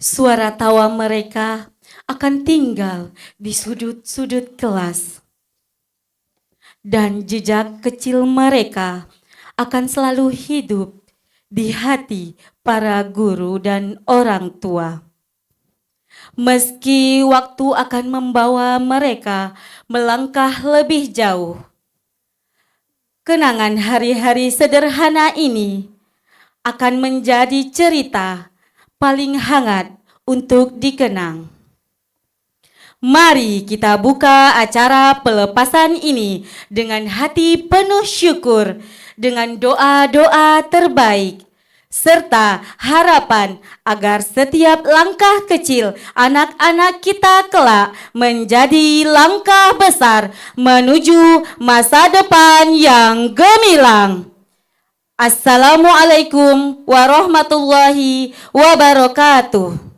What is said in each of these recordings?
Suara tawa mereka akan tinggal di sudut-sudut kelas. Dan jejak kecil mereka akan selalu hidup di hati para guru dan orang tua. Meski waktu akan membawa mereka melangkah lebih jauh, kenangan hari-hari sederhana ini akan menjadi cerita paling hangat untuk dikenang. Mari kita buka acara pelepasan ini dengan hati penuh syukur, dengan doa-doa terbaik, serta harapan agar setiap langkah kecil anak-anak kita kelak menjadi langkah besar menuju masa depan yang gemilang. Assalamualaikum warahmatullahi wabarakatuh.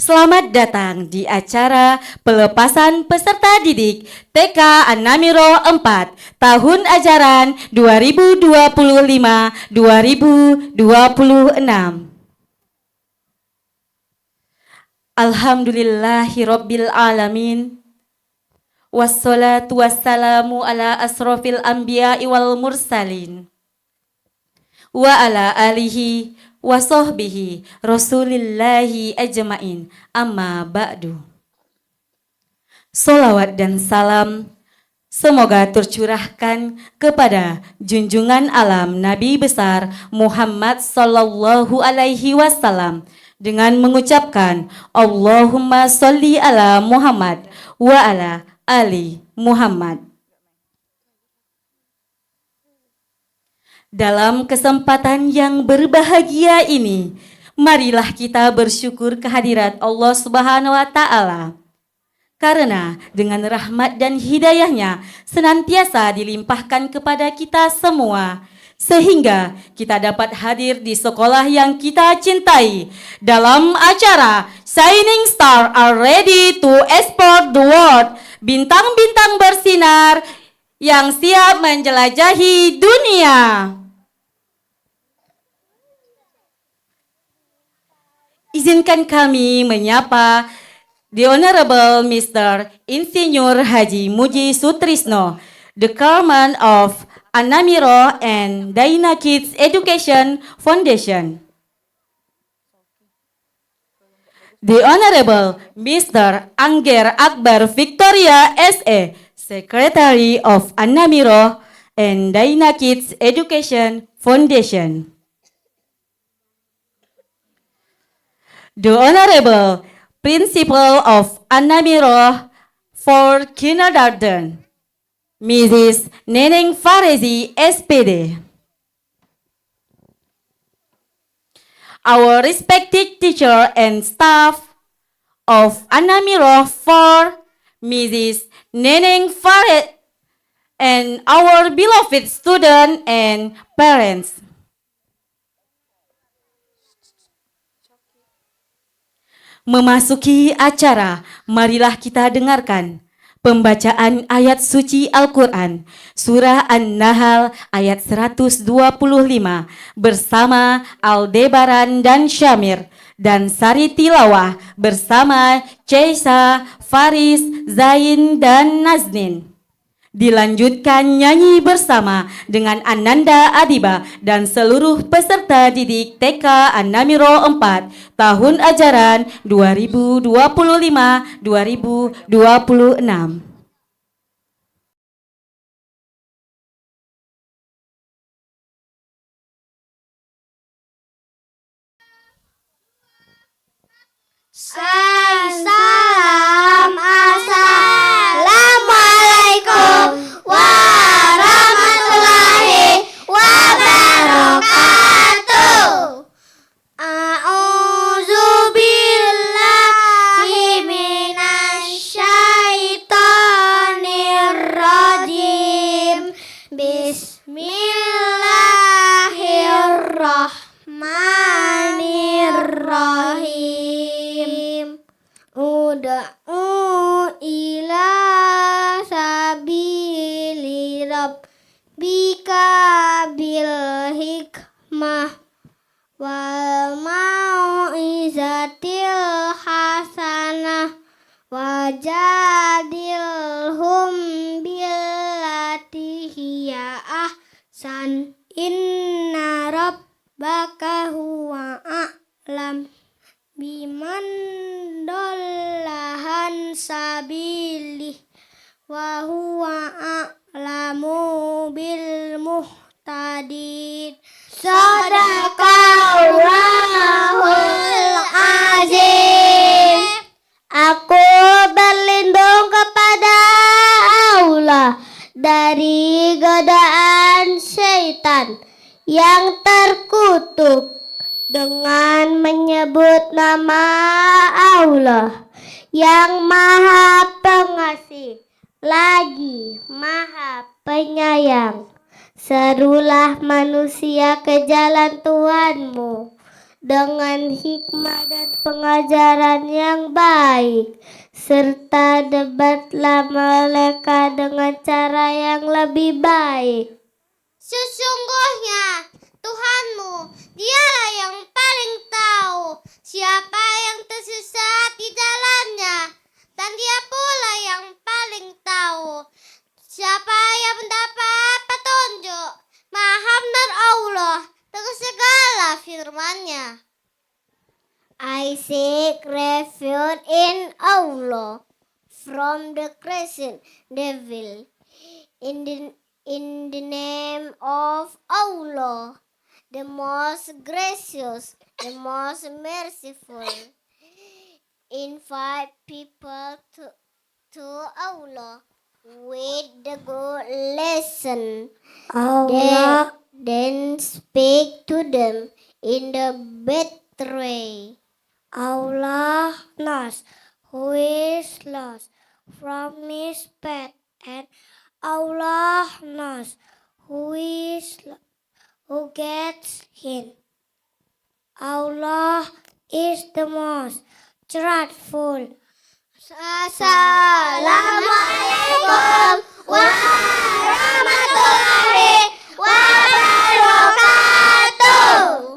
Selamat datang di acara pelepasan peserta didik TK An-Namiro 4 tahun ajaran 2025-2026. Alhamdulillahirabbil alamin. Wassalatu wassalamu ala asrofil anbiya'i wal mursalin. Wa ala alihi wa sahbihi rasulillahi ajma'in, amma ba'du. Salawat dan salam semoga tercurahkan kepada junjungan alam Nabi besar Muhammad sallallahu alaihi wasallam dengan mengucapkan Allahumma sholli ala Muhammad wa ala ali Muhammad. Dalam kesempatan yang berbahagia ini, marilah kita bersyukur kehadirat Allah Subhanahu wa Ta'ala. Karena dengan rahmat dan hidayahnya senantiasa dilimpahkan kepada kita semua, sehingga kita dapat hadir di sekolah yang kita cintai dalam acara Shining Star are ready to explore the world. Bintang-bintang bersinar yang siap menjelajahi dunia. Izinkan kami menyapa The Honorable Mr. Insinyur Haji Muji Sutrisno, the Chairman of An-Namiro and Daina Kids Education Foundation. The Honorable Mr. Angger Akbar Victoria S.A., Secretary of An-Namiro and Daina Kids Education Foundation. The Honorable Principal of An-Namiro for Kindergarten, Mrs. Neneng Farezi, SPD. Our respected teacher and staff of An-Namiro for Mrs. Neneng Farezi and our beloved student and parents. Memasuki acara, marilah kita dengarkan pembacaan ayat suci Al-Quran, Surah An-Nahl ayat 125 bersama Aldebaran dan Syamir, dan sari tilawah bersama Ceisa, Faris, Zain, dan Naznin. Dilanjutkan nyanyi bersama dengan Ananda Adiba dan seluruh peserta didik TK An-Namiro 4 tahun ajaran 2025-2026. Salam, assalamualaikum warahmatullahi wabarakatuh. A'udzubillahi minasyaitonir rajim. Bismillahirrahmanirrahim. wajadilhum billati hiya ahsan inna rabbaka huwa a'lam biman dollahan sabilih wa huwa a'lamu bil muhtadin. Sadaqallahul azim. Aku berlindung kepada Allah dari godaan syaitan yang terkutuk dengan menyebut nama Allah yang Maha Pengasih lagi Maha Penyayang. Serulah manusia ke jalan Tuhanmu dengan hikmah dan pengajaran yang baik, serta debatlah mereka dengan cara yang lebih baik. Sesungguhnya Tuhanmu, dialah yang paling tahu siapa yang tersesat di jalannya, dan dia pula yang paling tahu siapa yang mendapat petunjuk. Maha benar Allah dengan segala firman-Nya. I seek refuge in Allah from the crescent devil. In the name of Allah, the most gracious, the most merciful. Invite people to Allah with the good lesson. Allah then speak to them in the better way. Allah knows who is lost from his path, and Allah knows who gets him. Allah is the most truthful. Assalamualaikum warahmatullahi wabarakatuh.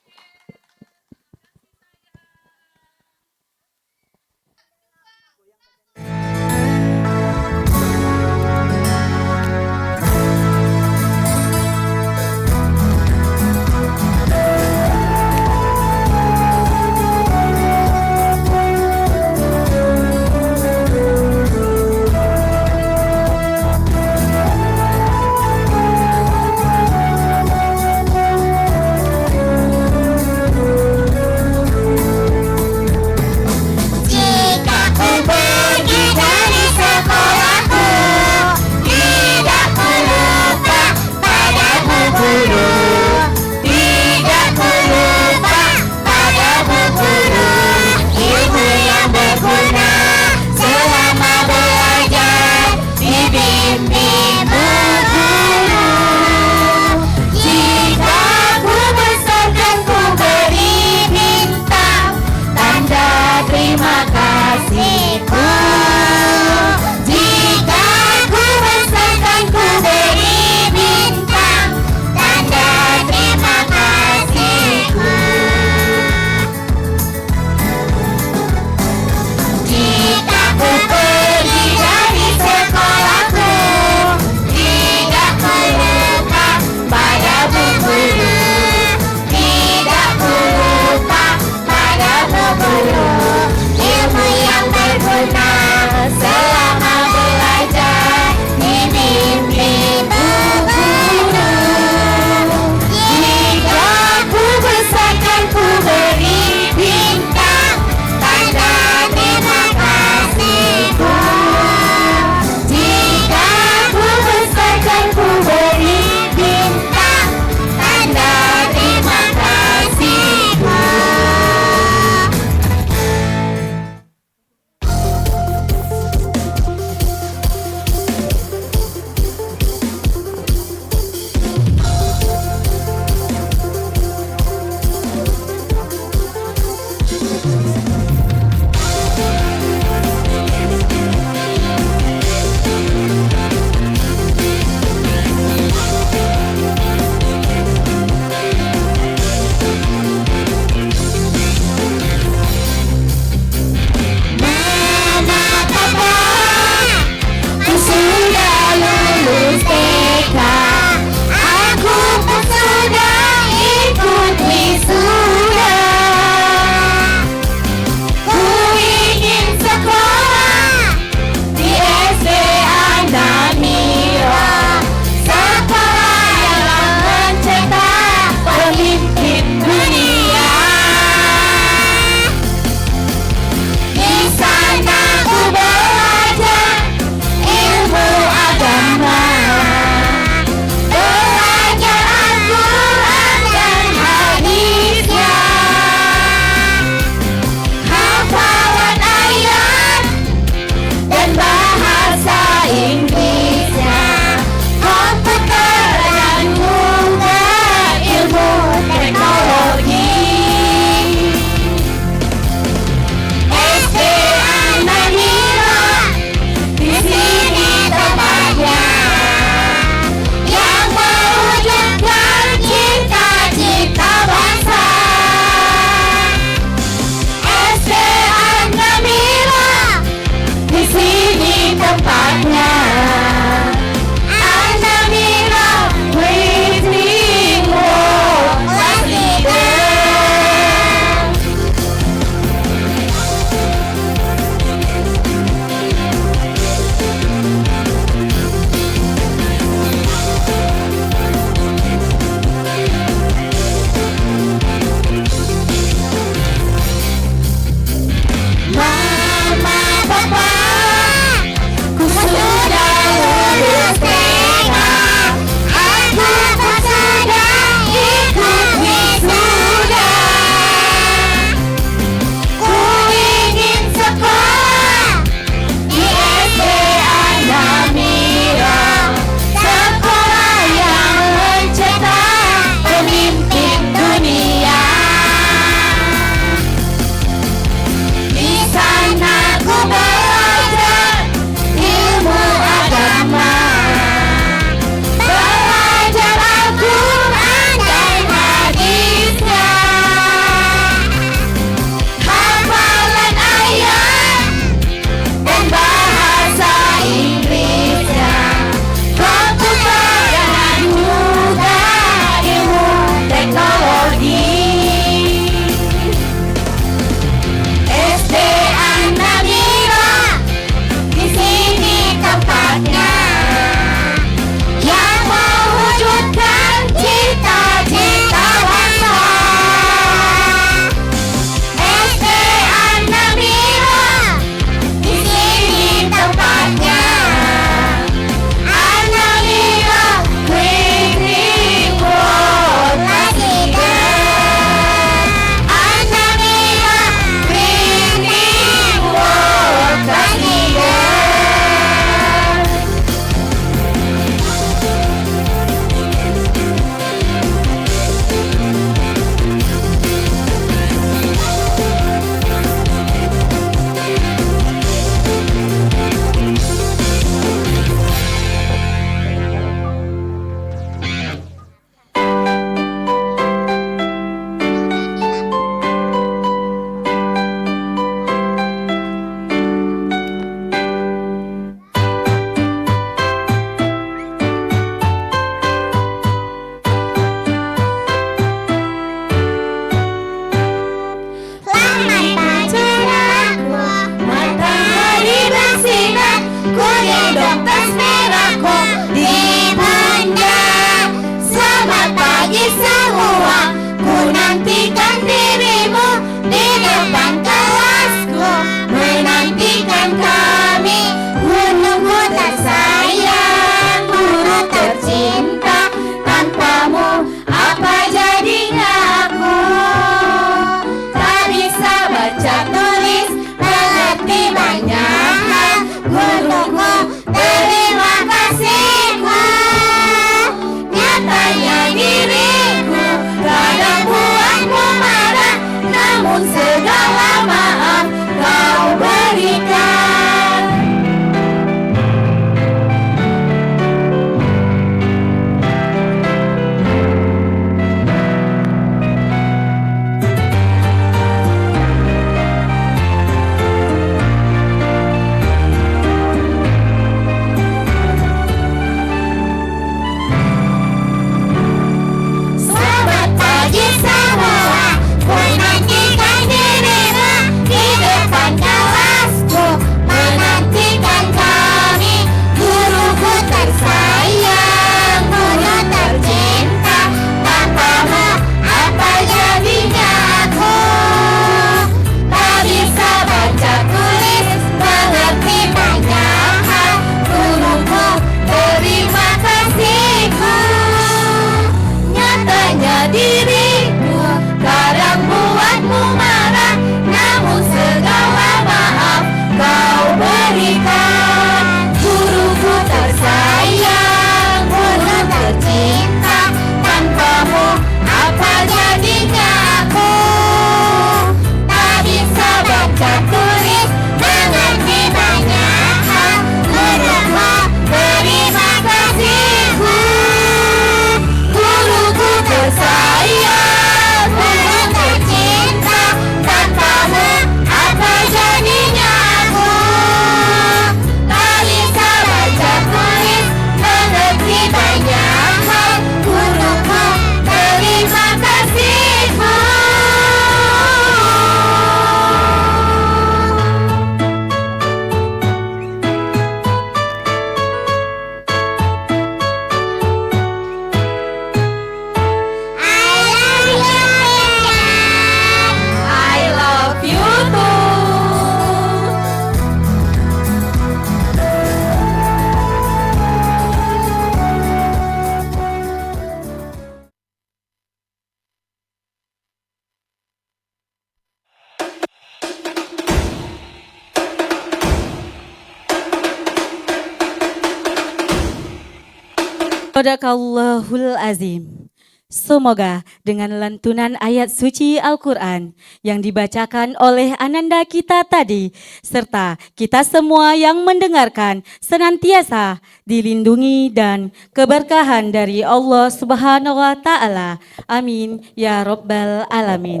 Sadaqallahul azim. Semoga dengan lantunan ayat suci Al-Quran yang dibacakan oleh Ananda kita tadi, serta kita semua yang mendengarkan senantiasa dilindungi dan keberkahan dari Allah Subhanahu wa Ta'ala. Amin ya Rabbal Alamin.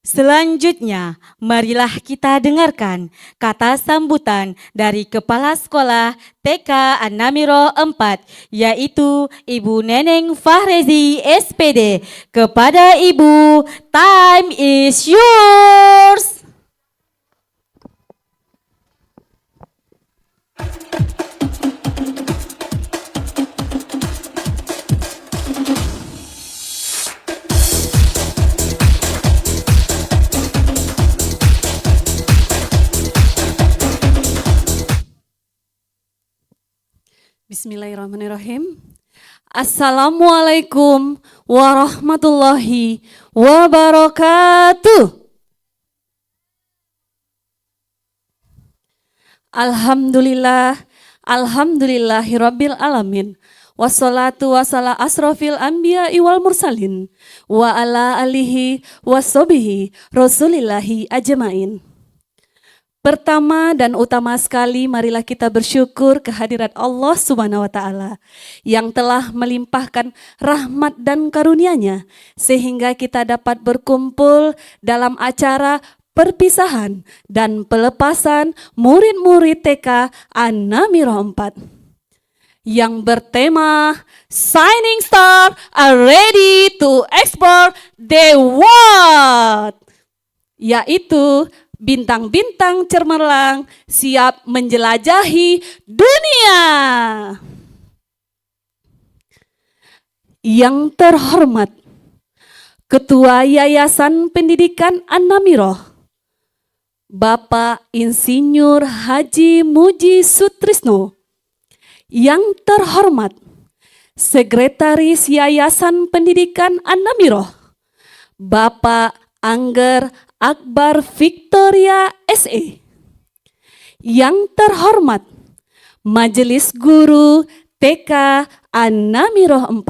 Selanjutnya, marilah kita dengarkan kata sambutan dari Kepala Sekolah TK An-Namiro 4, yaitu Ibu Neneng Fahrezi SPD. Kepada Ibu, time is yours. Bismillahirrahmanirrahim. Assalamualaikum warahmatullahi wabarakatuh. Alhamdulillahirabbil alamin. Wassalatu wassala asrofil anbiya'i wal mursalin wa ala alihi wassobihi rasulillahi ajmain. Pertama dan utama sekali, marilah kita bersyukur kehadirat Allah Subhanahu wa Ta'ala yang telah melimpahkan rahmat dan karunia-Nya sehingga kita dapat berkumpul dalam acara perpisahan dan pelepasan murid-murid TK An-Namiro 4 yang bertema Shining Star are ready to explore the world, yaitu bintang-bintang cemerlang siap menjelajahi dunia. Yang terhormat Ketua Yayasan Pendidikan An-Namiro, Bapak Insinyur Haji Muji Sutrisno. Yang terhormat Sekretaris Yayasan Pendidikan An-Namiro, Bapak Angger Akbar Victoria SE. Yang terhormat Majelis Guru TK An-Namiro 4.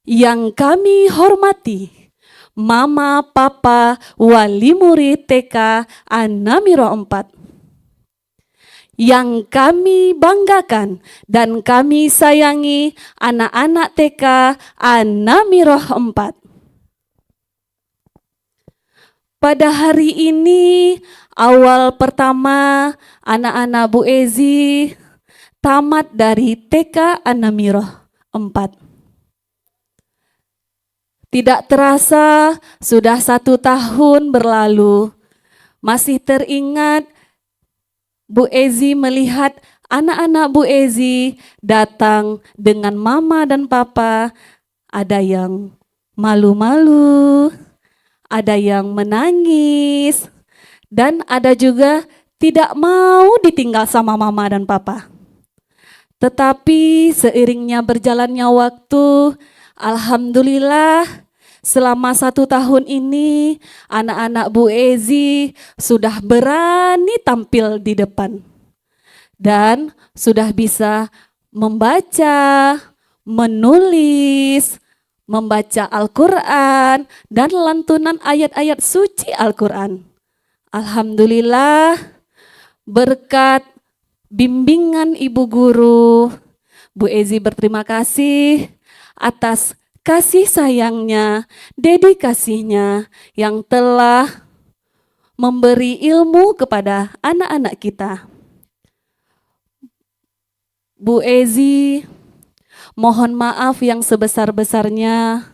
Yang kami hormati Mama Papa Wali Murid TK An-Namiro 4. Yang kami banggakan dan kami sayangi anak-anak TK An-Namiro 4. Pada hari ini, awal pertama anak-anak Bu Ezi tamat dari TK An-Namiro 4. Tidak terasa sudah 1 tahun berlalu. Masih teringat Bu Ezi melihat anak-anak Bu Ezi datang dengan mama dan papa. Ada yang malu-malu, ada yang menangis, dan ada juga tidak mau ditinggal sama mama dan papa. Tetapi seiringnya berjalannya waktu, alhamdulillah selama 1 tahun ini anak-anak Bu Ezi sudah berani tampil di depan dan sudah bisa membaca, menulis, membaca Al-Quran, dan lantunan ayat-ayat suci Al-Quran. Alhamdulillah, berkat bimbingan Ibu Guru, Bu Ezi berterima kasih atas kasih sayangnya, dedikasinya yang telah memberi ilmu kepada anak-anak kita. Bu Ezi mohon maaf yang sebesar-besarnya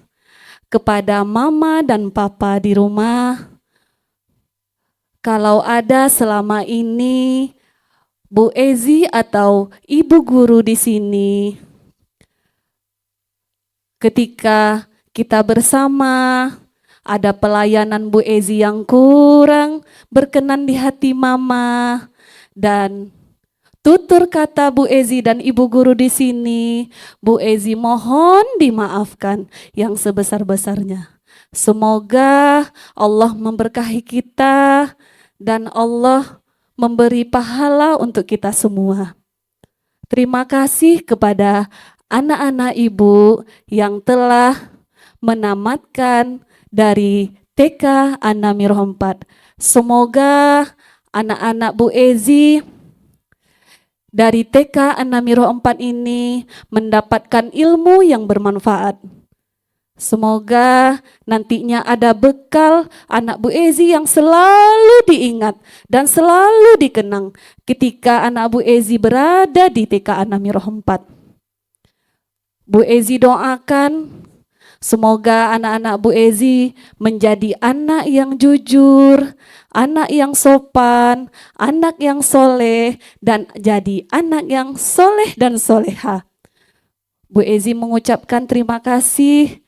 kepada mama dan papa di rumah. Kalau ada selama ini Bu Ezi atau Ibu Guru di sini, ketika kita bersama ada pelayanan Bu Ezi yang kurang berkenan di hati mama, dan tutur kata Bu Ezi dan Ibu Guru di sini, Bu Ezi mohon dimaafkan yang sebesar-besarnya. Semoga Allah memberkahi kita dan Allah memberi pahala untuk kita semua. Terima kasih kepada anak-anak ibu yang telah menamatkan dari TK An-Namirah 4. Semoga anak-anak Bu Ezi dari TK An-Namirah 4 ini mendapatkan ilmu yang bermanfaat. Semoga nantinya ada bekal anak Bu Ezi yang selalu diingat dan selalu dikenang ketika anak Bu Ezi berada di TK An-Namirah 4. Bu Ezi doakan semoga anak-anak Bu Ezi menjadi anak yang jujur, anak yang sopan, anak yang soleh, dan jadi anak yang soleh dan soleha. Bu Ezi mengucapkan terima kasih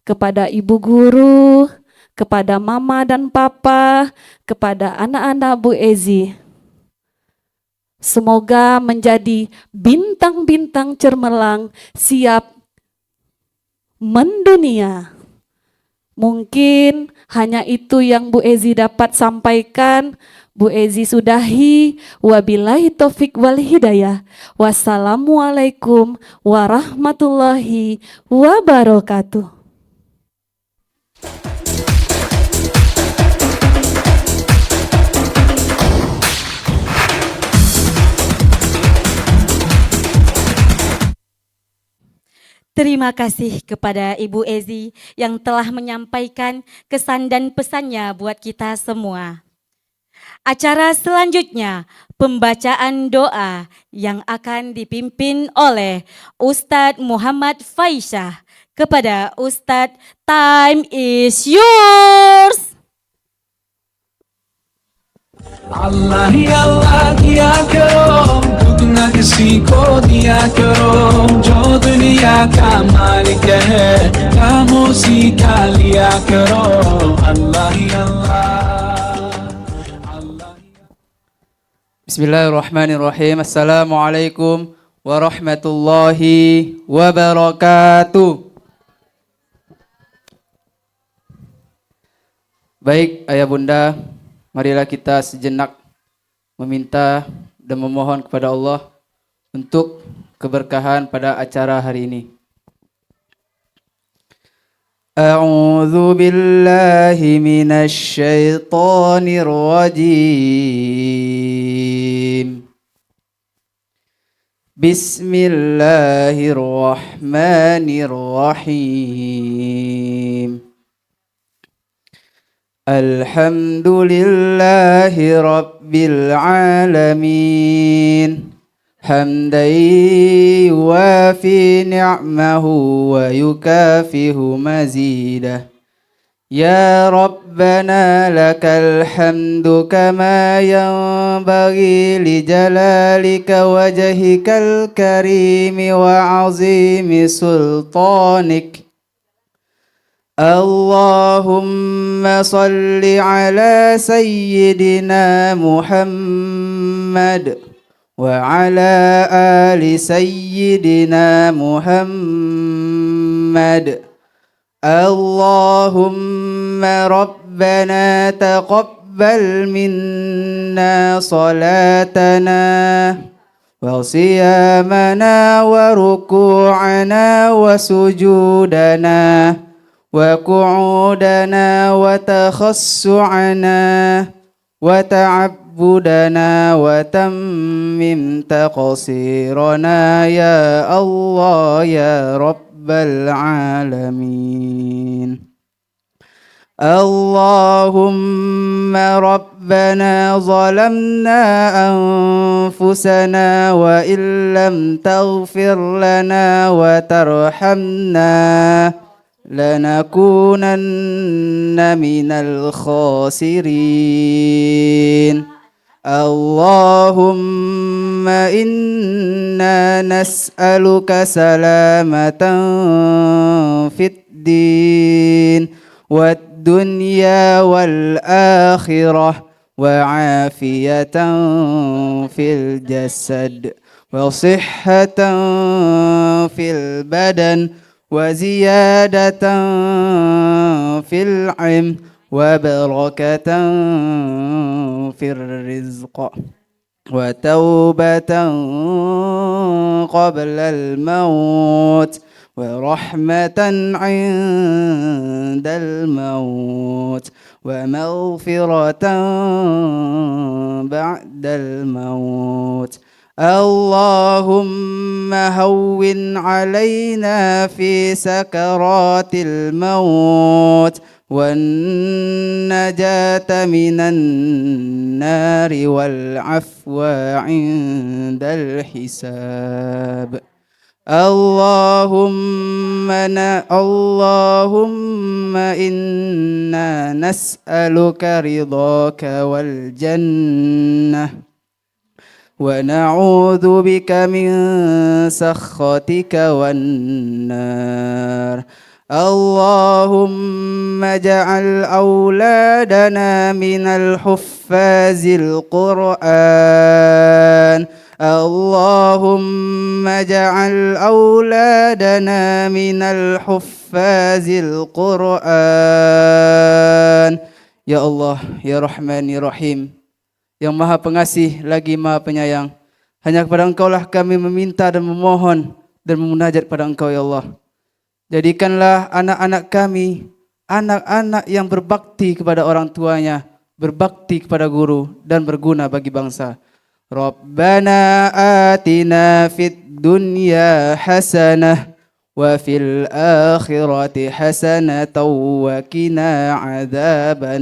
kepada ibu guru, kepada mama dan papa, kepada anak-anak Bu Ezi. Semoga menjadi bintang-bintang cermelang siap mendunia. Mungkin hanya itu yang Bu Ezi dapat sampaikan. Bu Ezi sudahi. Wabillahi taufik wal hidayah. Wassalamualaikum warahmatullahi wabarakatuh. Terima kasih kepada Ibu Ezi yang telah menyampaikan kesan dan pesannya buat kita semua. Acara selanjutnya, pembacaan doa yang akan dipimpin oleh Ustadz Muhammad Faisyah. Kepada Ustadz, time is yours. अल्लाह ही अल्लाह किया करो, खुद न किसी को दिया करो, जो दुनिया का मालिक है खामोशी का लिया करो, अल्लाह ही अल्लाह। Bismillahirrahmanirrahim. Assalamualaikum warahmatullahi wabarakatuh. Baik ayah bunda, marilah kita sejenak meminta dan memohon kepada Allah untuk keberkahan pada acara hari ini. A'udzu billahi minasy syaithanir rajim. Bismillahirrahmanirrahim. Alhamdulillahi rabbil alamin. حمدا يوافي نعمه ويكافئ مزيده يا ربنا لك الحمد كما ينبغي لجلالك وجهك الكريم وعظيم سلطانك اللهم صل على سيدنا محمد وعلى آل سيدنا محمد اللهم ربنا تقبل منا صلاتنا وصيامنا وركوعنا وسجودنا وقعودنا وتخشعنا وتعبدنا وتمم تقصيرنا يا الله يا رب العالمين اللهم ربنا ظلمنا أنفسنا وإن لم تغفر لنا وترحمنا لنكونن من الخاسرين اللهم إنا نسألك سلامة في الدين والدنيا والآخرة وعافية في الجسد وصحة في البدن وزيادة في العلم وبركة في الرزق وتوبة قبل الموت ورحمة عند الموت ومغفرة بعد الموت. اللهم هون علينا في سكرات الموت والنجاة من النار والعفو عند الحساب. اللهم إنا نسألك رضاك والجنة ونعوذ بك من سخطك والنار. اللهم اجعل أولادنا من الحفاظ القرآن. اللهم اجعل أولادنا من الحفاظ القرآن. Ya Allah, Ya Rahman, Ya Rahim, yang Maha Pengasih lagi Maha Penyayang, hanya kepada Engkaulah kami meminta dan memohon dan memunajat pada Engkau, Ya Allah. Jadikanlah anak-anak kami anak-anak yang berbakti kepada orang tuanya, berbakti kepada guru, dan berguna bagi bangsa. Rabbana atina fid dunya hasanah wa fil akhirati hasanatan wa qina adzaban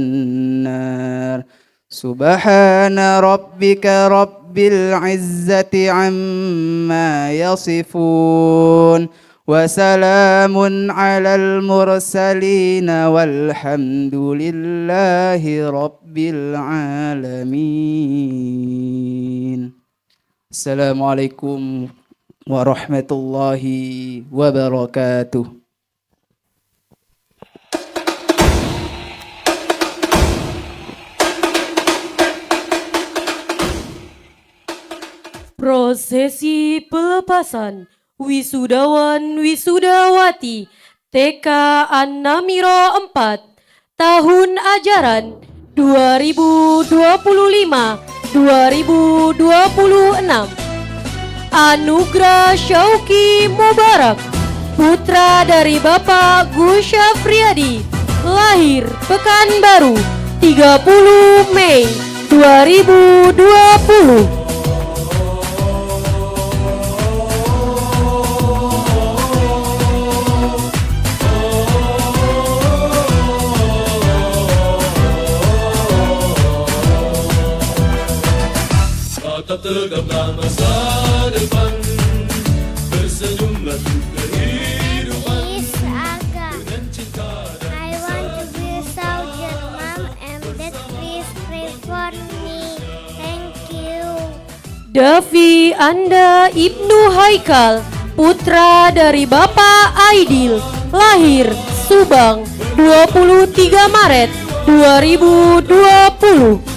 nar. Subhana rabbika rabbil izzati amma yasifun wa salamun alal mursalin walhamdulillahi rabbil alamin. Assalamualaikum warahmatullahi wabarakatuh. Prosesi pelepasan wisudawan wisudawati TK Annamiro 4 tahun ajaran 2025-2026. Anugerah Syauqi Mubarak, putra dari Bapak Gus Syafriadi, lahir Pekanbaru 30 Mei 2020. Tetap tegaplah masa depan, tersenyumlah untuk kehidupan. Is Aga. Dengan cinta dan I want to be a soldier. Mom and Dad, please pray for me. Thank you. Davi Anda Ibnu Haikal, putra dari Bapak Aidil, lahir Subang 23 Maret 2020.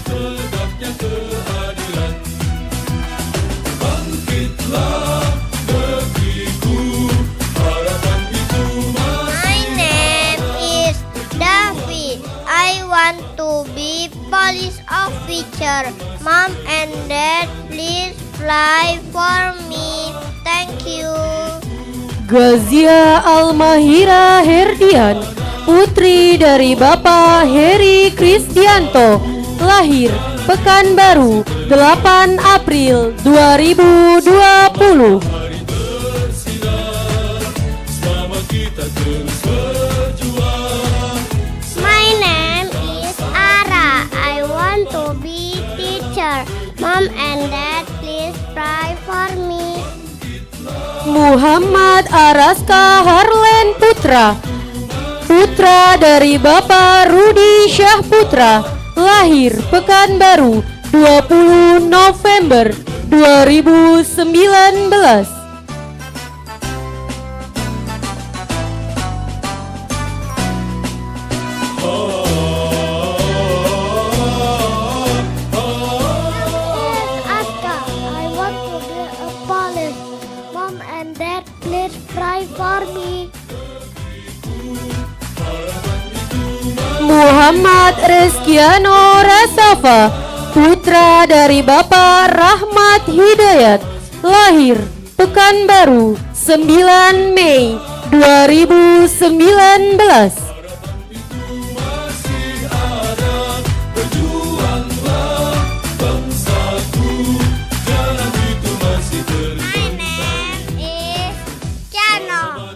My name is Davi. I want to be police officer. Mom and Dad, please fly for me. Thank you. Gazia Almahira Herdian, putri dari Bapak Heri Kristianto, lahir Pekanbaru 8 April 2020. My name is Ara. I want to be teacher. Mom and Dad, please pray for me. Muhammad Araska Harlen Putra, putra dari Bapak Rudi Syah Putra, lahir Pekanbaru 20 November 2019. Aska, I want to be a police. Mom and Dad, please pray for me. Muhammad Reskiano Rasafa, putra dari Bapak Rahmat Hidayat, lahir Pekanbaru 9 Mei 2019. My name is Chano.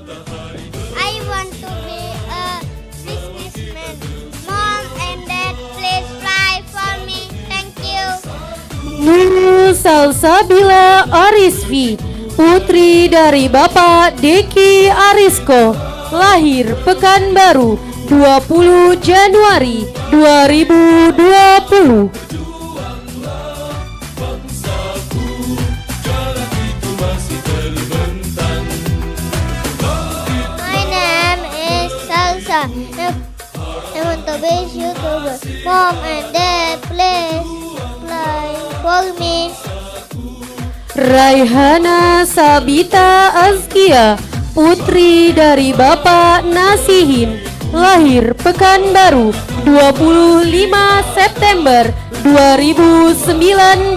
I want to be a businessman. Mom and Dad, please fly for me. Thank you. Nurul Salsabila Arisfi, putri dari Bapak Deki Arisko, lahir Pekanbaru 20 Januari 2020. My name is Salsa. I want to be YouTuber. Mom and Dad, please fly for me. Raihana Sabita Azkia, putri dari Bapak Nasihin, lahir Pekanbaru 25 September 2019.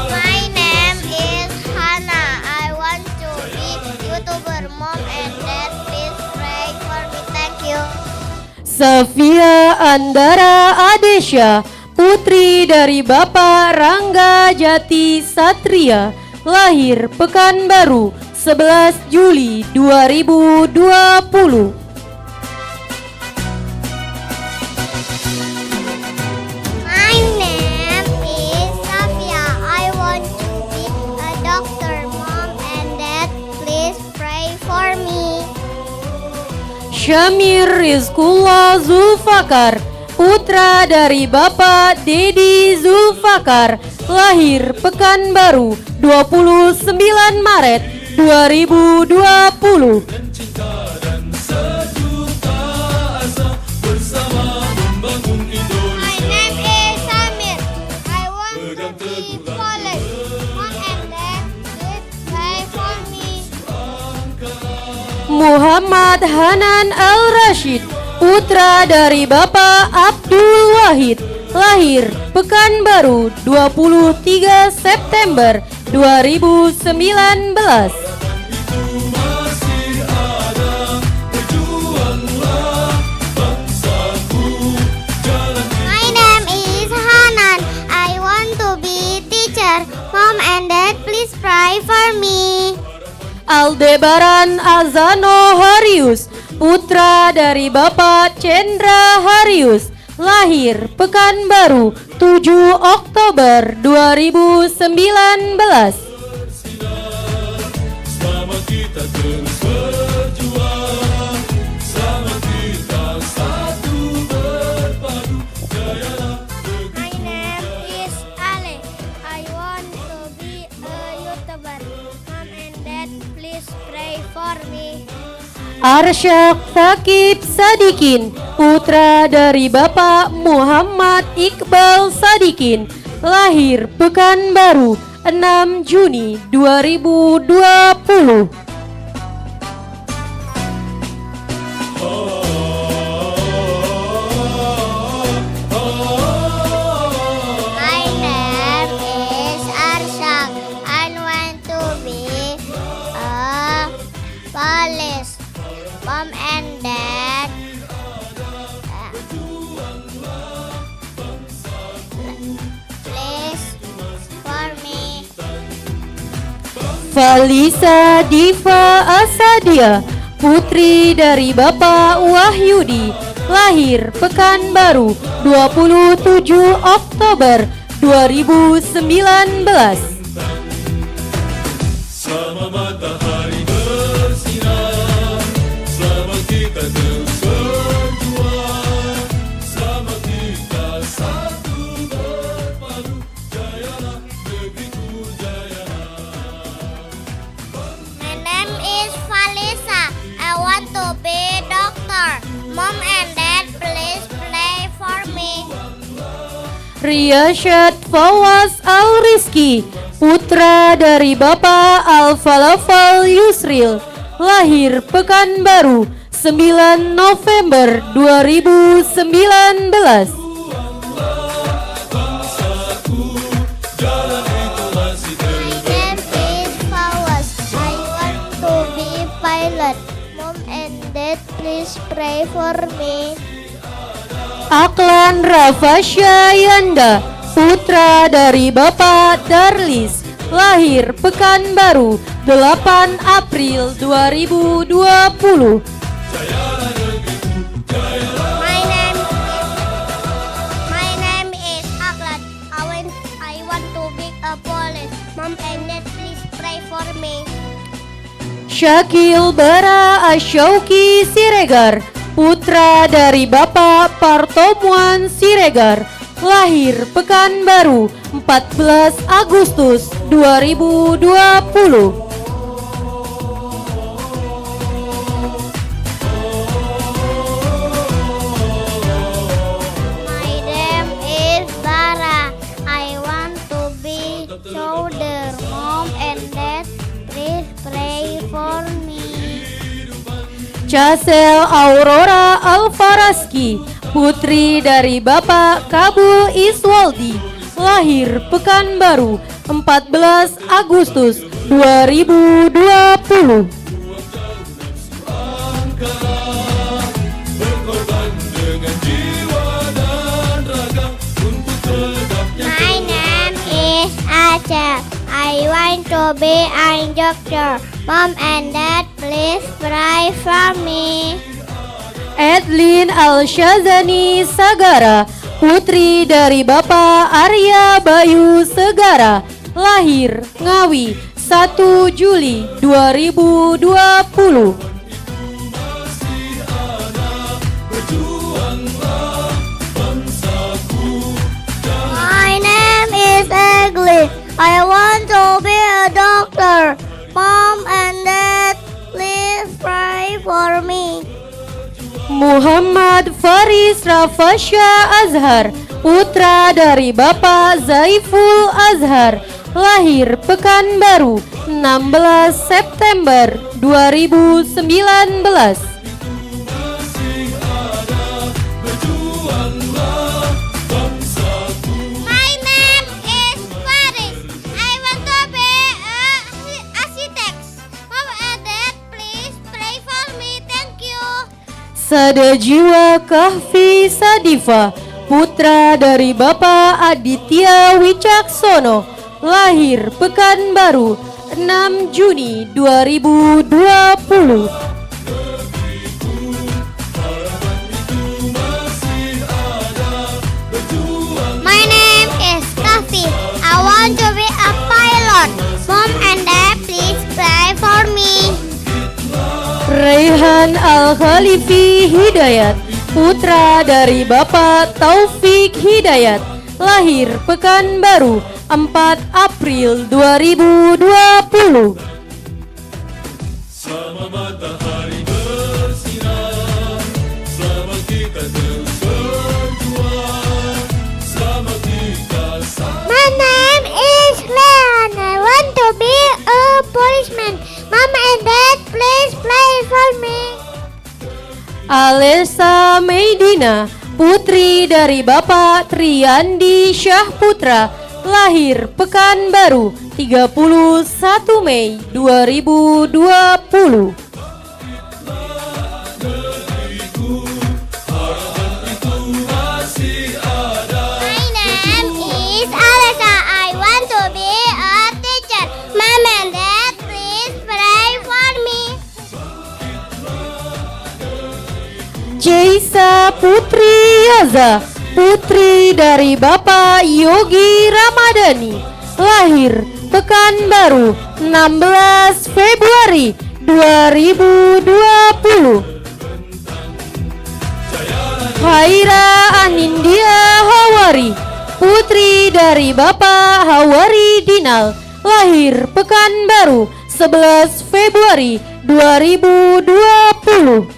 My name is Hannah. I want to be YouTuber. Mom and Dad, please pray for me. Thank you. Safia Andara Adesha, putri dari Bapak Rangga Jati Satria, lahir Pekanbaru 11 Juli 2020. My name is Safia. I want to be a doctor. Mom and Dad, please pray for me. Syamir Rizkullah Zulfakar, putra dari Bapak Dedi Zulfakar, lahir Pekanbaru 29 Maret 2020. My name is Samir. I want to be police. Mom and Dad, please pray for me. Muhammad Hanan Al-Rashid, putra dari Bapak Abdul Wahid, lahir Pekanbaru 23 September 2019. My name is Hanan. I want to be teacher. Mom and Dad, please pray for me. Aldebaran Azano Harius, putra dari Bapak Cendra Harius, lahir Pekanbaru 7 Oktober 2019. Sama kita terus berjuang, sama kita satu berpadu, jayalah My name is Ale. I want to be a YouTuber. Mom and Dad, please pray for me. Arsyad Thaqib Sadikin, putra dari Bapak Muhammad Iqbal Sadikin, lahir Pekanbaru 6 Juni 2020. My name is Arshak. I want to be a police. Mom and Dad, please for me. Falisa Diva Asadia, putri dari Bapak Wahyudi, lahir Pekanbaru 27 Oktober 2019. sama matahari bersinar, sama kita terus berjuang, sama kita satu berpadu, jayalah negeriku jayalah. My name is Falisa. I want to be doctor. Mom and Dad, please pray for me. Riyashad Fawaz Al-Rizki, putra dari Bapak Al-Falafal Yusril, lahir Pekanbaru 9 November 2019. name is Fawaz. I want to be pilot. Mom and Dad, please pray for me. Aklan Rafasya Yanda, putra dari Bapak Darlis, lahir Pekanbaru 8 April 2020. My name is Aklan. I want to be a police. Mom and Dad, please pray for me. Syakil Bara Asyauki Siregar, putra dari Bapak Partomuan Siregar, lahir Pekanbaru 14 Agustus 2020. My name is Bara. I want to be soldier. Mom and Dad, please pray for me. Casel Aurora Alfaraski, putri dari Bapak Kabul Iswaldi, lahir Pekanbaru 14 Agustus 2020. Berkorban dengan jiwa dan raga untuk tegak My name is Acha. I want to be a doctor. Mom and Dad, please pray for me. Edlin Al-Syazani Sagara, putri dari Bapak Arya Bayu Segara, lahir Ngawi 1 Juli 2020. My name is Egli. I want to be a doctor. Mom and Dad, please pray for me. Muhammad Faris Rafasya Azhar, putra dari Bapak Zaiful Azhar, lahir Pekanbaru 16 September 2019. My name is Faris. I want to be a architect. Mom and Dad, please pray for me. Thank you. Sadajiwa Kahfi Sadifa, putra dari Bapak Aditya Wicaksono, lahir Pekanbaru 6 Juni 2020. My name is Kafi. I want to be a pilot. Mom and Dad, please pray for me. Raihan Al-Khalifi Hidayat, putra dari Bapak Taufik Hidayat, lahir Pekanbaru 4 April 2020. sama matahari bersinar, sama kita terus berjuang, sama kita My name is Leon. I want to be a policeman. Mom and Dad, please pray for me. Alessa Meidina, putri dari Bapak Triandi Syahputra, lahir Pekanbaru 31 Mei 2020. My name is Alessa. I want to be a teacher. Mom and Dad, please pray for me. Jaisa Putri Yaza, putri dari Bapak Yogi Ramadhani, lahir Pekanbaru 16 Februari 2020. Khaira Anindya Hawari, putri dari Bapak Hawari Dinal, lahir Pekanbaru 11 Februari 2020.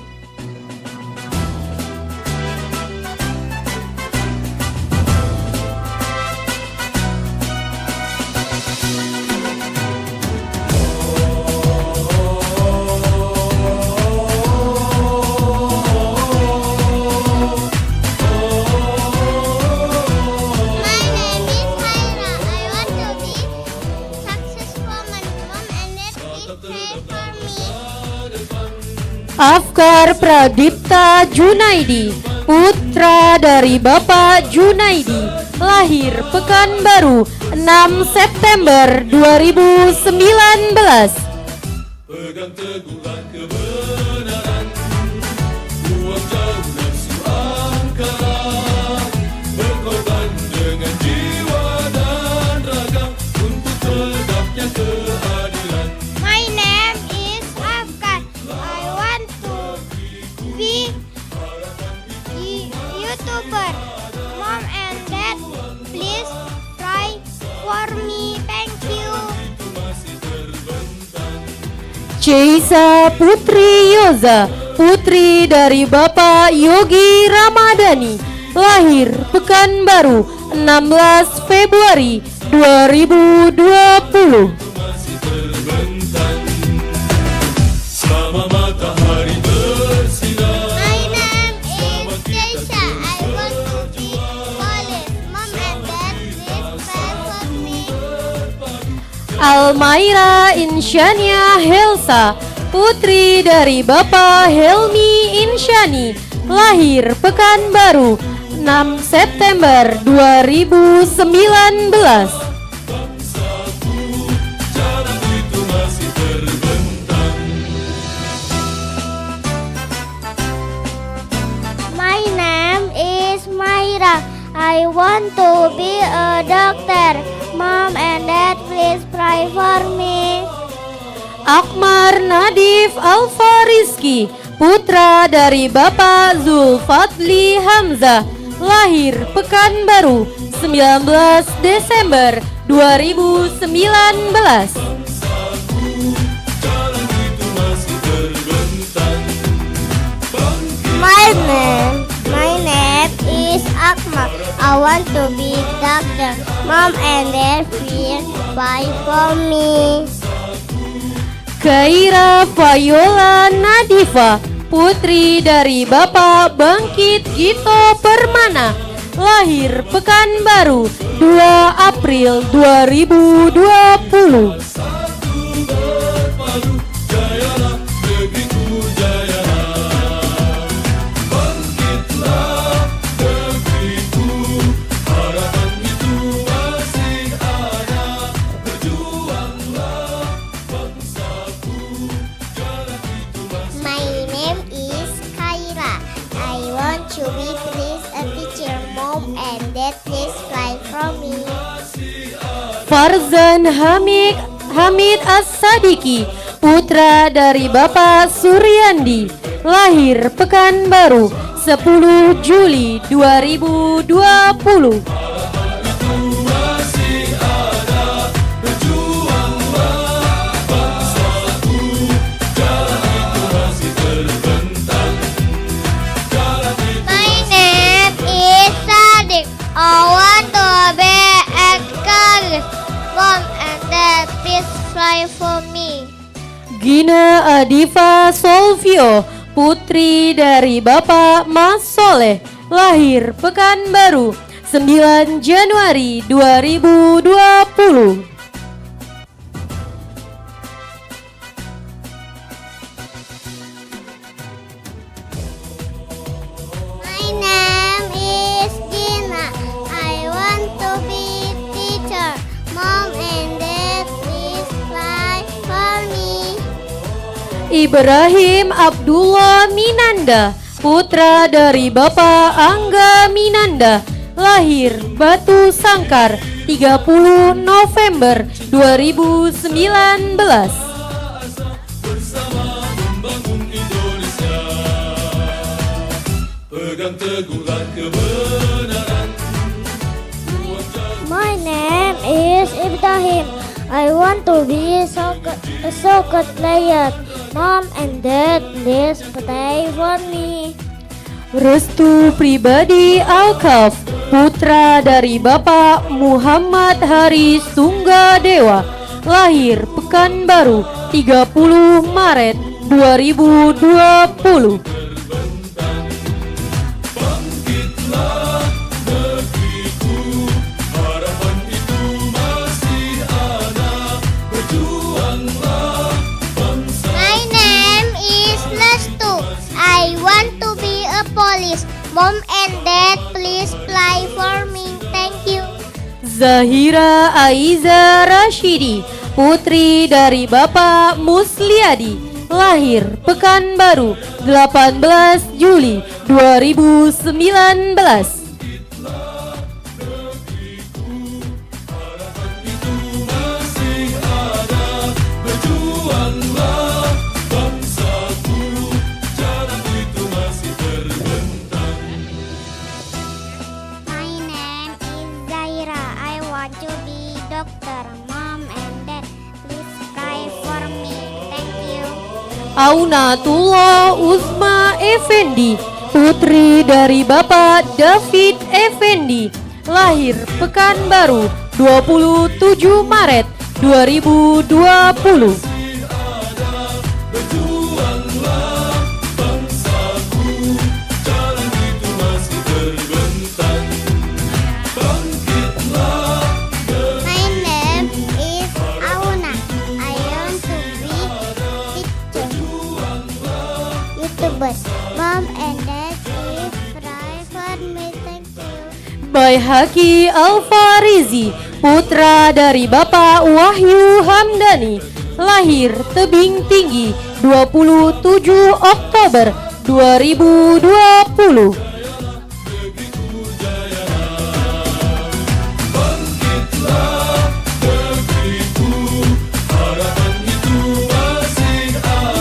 Afkar Pradipta Junaidi, putra dari Bapak Junaidi, lahir Pekanbaru 6 September 2019. Pegang teguhlah kebenaran, buang jauh nafsu angkara, berkorban dengan jiwa dan raga untuk tegaknya keadilan. My name is Afkan. I want to be YouTuber. Mom and Dad, please try for me. Thank you. Ceisa Putri Yoza, putri dari Bapak Yogi Ramadhani, lahir Pekanbaru 16 Februari 2020. Sama matahari bersinar, My name is Keisha. I want to be police. Mom and Dad, please pray for me. Almaira Insyania Helsa, putri dari Bapak Helmi Insyani, lahir Pekanbaru 6 September 2019. jalan itu masih terbentang. My name is Maira. I want to be a doctor. Mom and Dad, please pray for me. Akmar Nadif Alfariski, putra dari Bapak Zulfadli Hamzah, lahir Pekanbaru 19 Desember 2019. Jalan itu masih terbentang. My name is Akmal. I want to be doctor. Mom and Dad, please pray for me. Kaira Fayola Nadifa, putri dari Bapak Bangkit Gito Permana, lahir Pekanbaru 2 April 2020. Berpadu, jayalah negeriku, jayalah. Bangkitlah negeriku, harapan itu masih ada. Berjuanglah bangsaku, jalan itu masih. My name is Kaira. I want to be please a teacher. Mom and Dad, please pray for me. Farzan Hamid As-Sadiki, putra dari Bapak Suryandi, lahir Pekanbaru 10 Juli 2020. My name is Sadik. I want to be a college. Mom and Dad, please pray for me. Gina Adifa Solvio, putri dari Bapak Mas Soleh, lahir Pekanbaru 9 Januari 2020. My name is Gina. I want to be teacher. Mom and Dad, please pray for me. Ibrahim Abdullah Minanda, putra dari Bapak Angga Minanda, lahir Batu Sangkar 30 November 2019. Membangun Indonesia, pegang teguhlah kebenaran. My name is Ibrahim. I want to be a soccer player. Mom and Dad, please pray for me. Restu Pribadi Alkaf, putra dari Bapak Muhammad Haris Tunggadewa, lahir Pekanbaru 30 Maret 2020. Bangkitlah negeriku, harapan itu masih ada. Berjuanglah bangsa. My name is Lestu. Mom and Dad, please fly for me. Thank you. Zahira Aiza Rashidi, putri dari Bapak Musliadi, lahir Pekanbaru 18 Juli 2019. My name is Zaira. I want to be doctor. Mom and Dad, please pray for me. Thank you. Aunatullah Uzma Effendi, putri dari Bapak David Effendi, lahir Pekanbaru 27 Maret 2020. My name is Auna. I want to be teacher. YouTubers. Mom and Dad, please pray for me. Thank you. Baihaqi Alfarizi, putra dari Bapak Wahyu Hamdani, lahir Tebing Tinggi 27 Oktober 2020.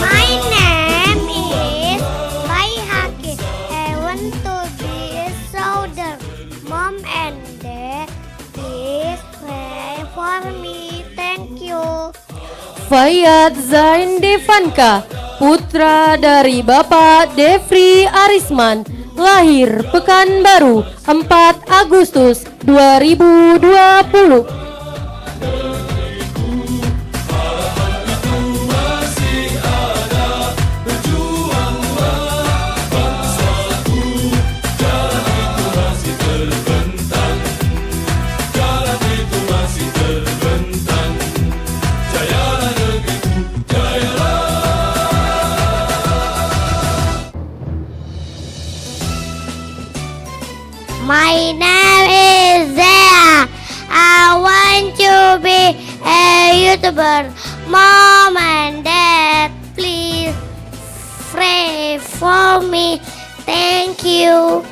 My name is Baihaqi. I want to be a soldier. Mom and Dad, please pray for me. Thank you. Fayad Zain Devanka, putra dari Bapak Devri Arisman, lahir Pekanbaru 4 Agustus 2020. My name is Zea. I want to be a YouTuber. Mom and Dad, please pray for me. Thank you.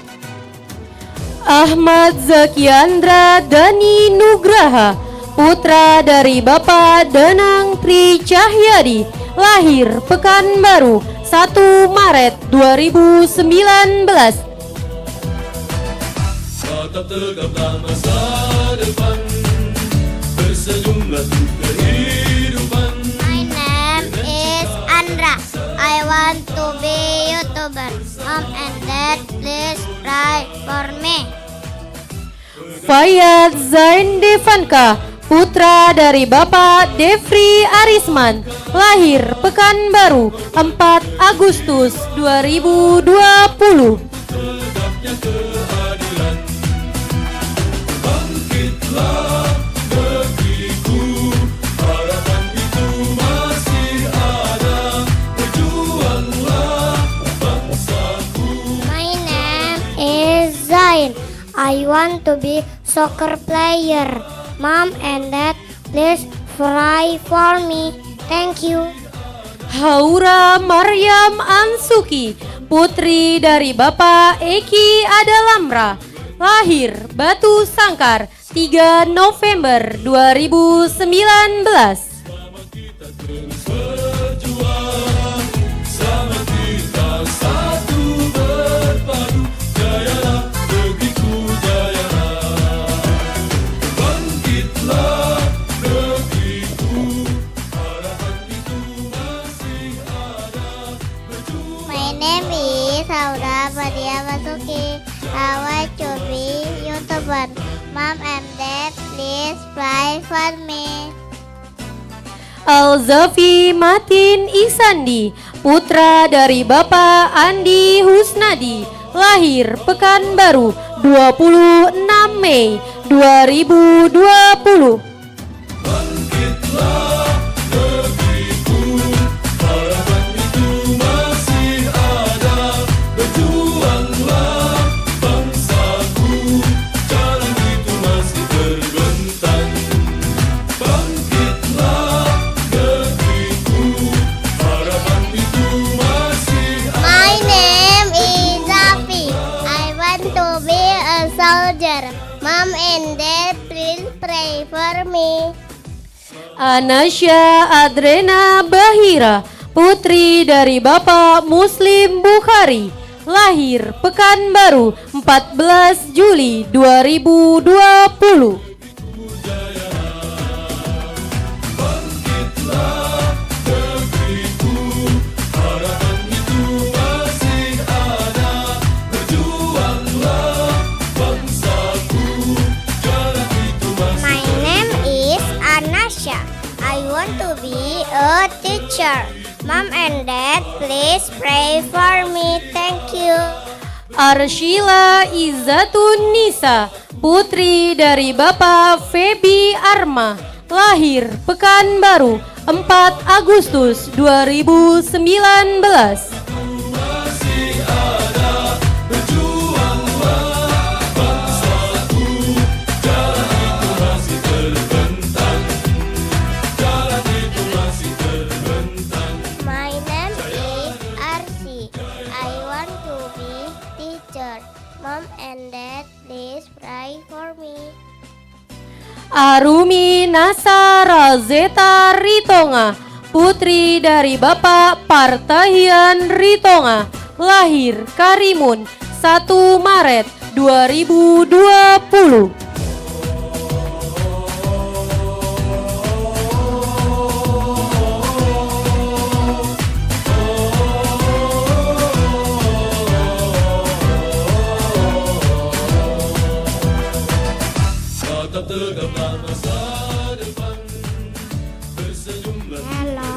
Ahmad Zakiandra Dani Nugraha, putra dari Bapak Danang Tri Cahyadi, lahir Pekanbaru 1 Maret 2019. Tatap tegaplah masa depan, bersenyumlah untuk kehidupan. My name is Andra. I want to be YouTuber. Mom and Dad, please pray for me. Fayad Zain Devanka, putra dari Bapak Devri Arisman, lahir Pekanbaru 4 Agustus 2020. Tegapnya keadilan, bangkitlah negeriku, harapan itu masih ada, berjuanglah bangsaku. My name is Zain. I want to be soccer player. Mom and Dad, please pray for me. Thank you. Haura Maryam Ansuki, putri dari Bapak Eki Adalamra, lahir Batu Sangkar 3 November 2019. Berjuang, sama kita satu berpadu, jayalah negeriku, jayalah. Bangkitlah negeriku, harapan itu masih ada, berjuang. My name is Haura Fadia Masuki. I want to be YouTuber. Mom and Dad, please pray for me. Alzafi Matin Isandi, putra dari Bapak Andi Husnadi, lahir Pekanbaru 26 Mei 2020. Bangkitlah negeriku, harapan itu masih ada, berjuanglah teacher. Mom and Dad, please pray for me. Anasya Adrena Bahira, putri dari Bapak Muslim Bukhari, lahir Pekanbaru 14 Juli 2020. My name is Anasha. I want to be a teacher. Mom and Dad, please pray for me. Thank you. Arshila Izzatun Nisa, putri dari Bapak Febi Arma, lahir Pekanbaru 4 Agustus 2019. My name is Arsi. I want to be teacher. Mom and Dad, please pray for me. Arumi Nasara Zeta Ritonga, putri dari Bapak Partahian Ritonga, lahir Karimun 1 Maret 2020. Tatap tegaplah masa depan, bersenyumlah Hello,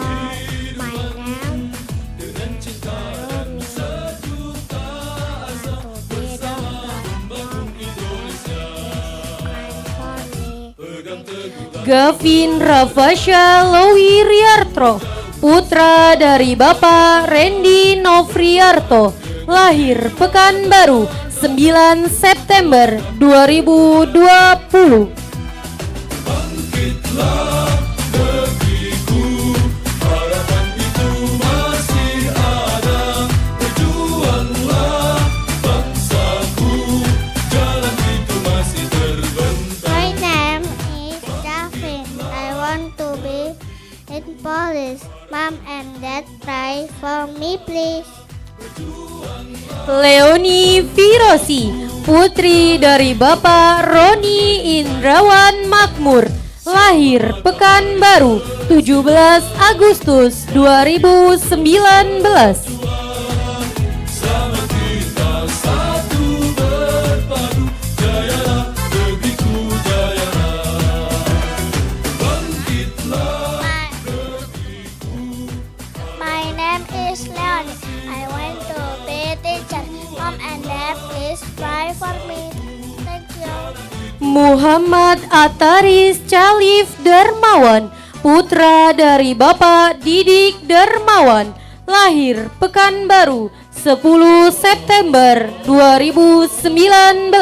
my name dengan cinta dan sejuta asa bersama membangun Indonesia. Pegang teguhlah Gavin Rafasya Lowiriarto, putra dari Bapak Randy Novriarto, lahir Pekanbaru 9 September 2020. bangkitlah negeriku, harapan itu masih ada. Berjuanglah bangsaku, jalan itu masih terbentang. My name is Daphne. I want to be in police. Mom and Dad, pray for me, please. Leoni Firosi, putri dari Bapak Roni Indrawan Makmur, lahir Pekanbaru 17 Agustus 2019. Sama kita satu berpadu, jayalah negeriku, jayalah. Bangkitlah My name is Leonie. I want to be teacher. Mom and Dad, please pray for me. Thank you. Muhammad Ataris Calif Darmawan, putra dari Bapak Didik Darmawan, lahir Pekanbaru 10 September 2019.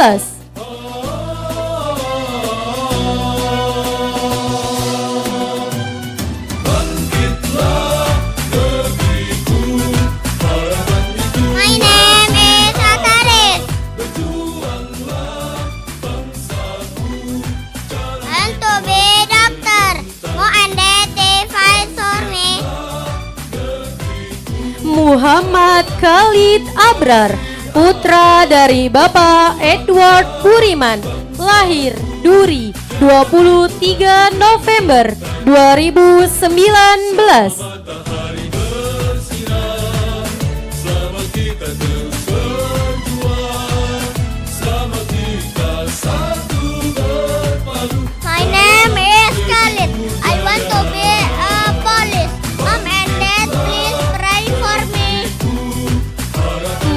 My name is Ataris. I want to be doctor. Mom and Dad, they fight for me. Muhammad Khalid Abrar, putra dari Bapak Edward Buriman, lahir Duri 23 November 2019. matahari bersinar, selama kita terus berjuang, selama kita satu berpadu. My name is Khalid. I want to be a police. Mom and Dad, please pray for me.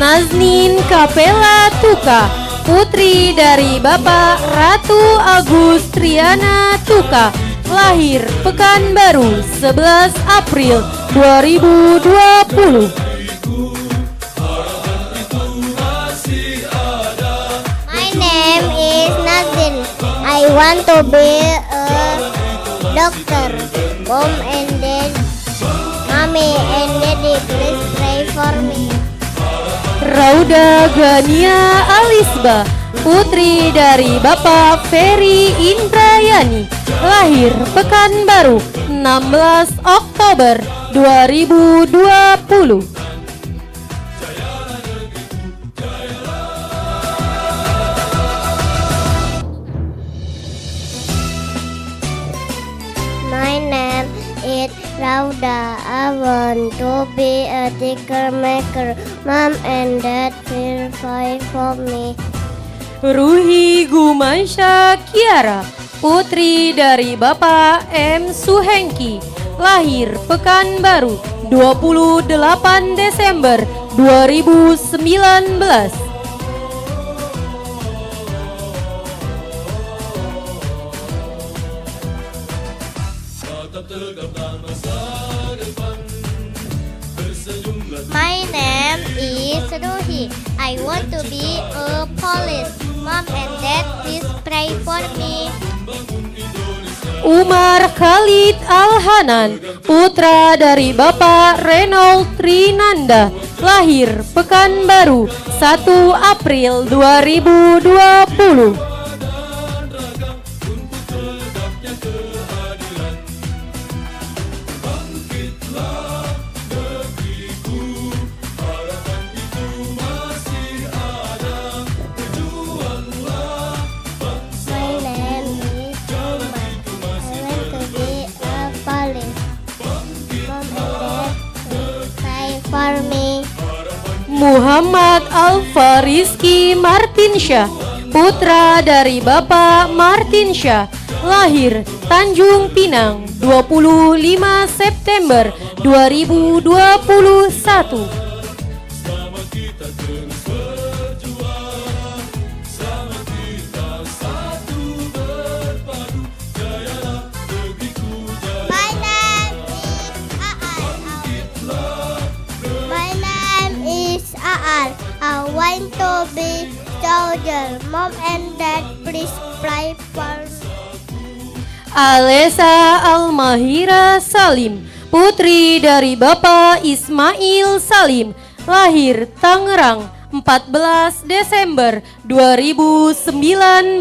Naznin Kapela Tuka, putri dari Bapak Ratu Agustriana Tuka, lahir Pekanbaru 11 April 2020. My name is Nazin. I want to be a doctor. Mom and Dad, Mommy and Daddy, please pray for me. Rauda Gania Alisba, putri dari Bapak Ferry Indrayani, lahir Pekanbaru, 16 Oktober 2020. My name is Rauda. I want to be a sticker maker. Mom and Dad will fight for me. Ruhi Gumansya Kiara, putri dari Bapak M. Suhengki, lahir Pekanbaru, 28 Desember 2019. My name is Ruhi. I want to be a police. Mom and Dad, please pray for me. Umar Khalid Alhanan, putra dari Bapak Reynold Trinanda, lahir Pekanbaru, 1 April 2020. My name is Umar. I want to be a police. Mom and Dad, please pray for me. Muhammad Alfarizki Martinsyah, putra dari Bapak Martinsyah, lahir Tanjung Pinang, 25 September 2021. My name is Aal. My name is Aal. I want to be soldier. Mom and Dad, please pray for me. Alesa Almahira Salim, putri dari Bapak Ismail Salim, lahir Tangerang, 14 Desember 2019.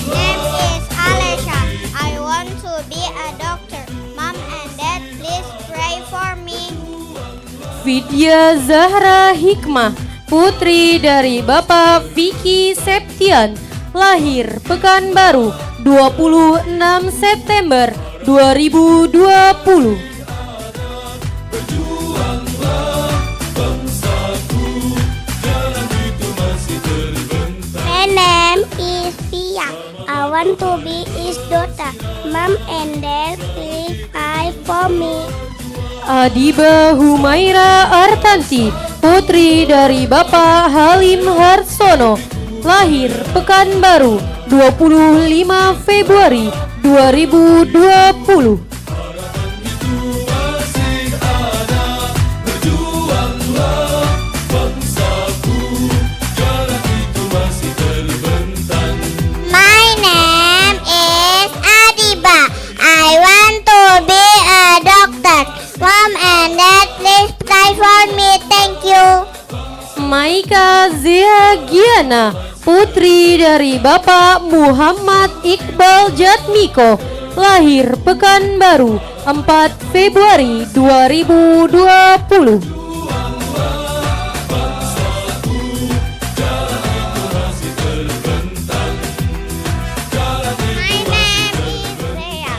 Name is Alesha. I want to be a doctor. Mom and Dad, please pray for me. Vidya Zahra Hikmah, putri dari Bapak Vicky Septian, lahir Pekanbaru, 26 September 2020. My name is Pia. I want to be his daughter. Mom and Dad, please pray for me. Adiba Humaira Artanti, putri dari Bapak Halim Harsono, lahir Pekanbaru, 25 Februari 2020. My name is Adiba. I want to be a doctor. Mom and Dad, please pray for me. Thank you. Maika Zia Giana, putri dari Bapak Muhammad Iqbal Jatmiko, lahir Pekanbaru, 4 Februari 2020. My name is Rhea.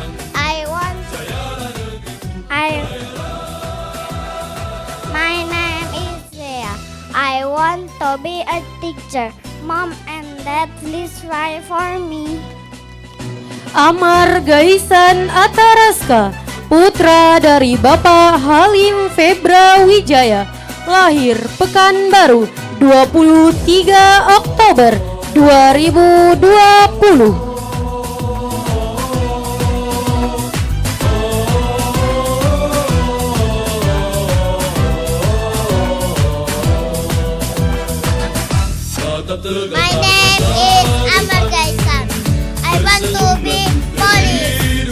My name is Rhea. I want to be a teacher. Mom and Dad, please pray for me. Amar Gaisan Ataraska, putra dari Bapak Halim Febra Wijaya, lahir Pekanbaru, 23 Oktober 2020. My name is Amar Gaisan. I want to be police.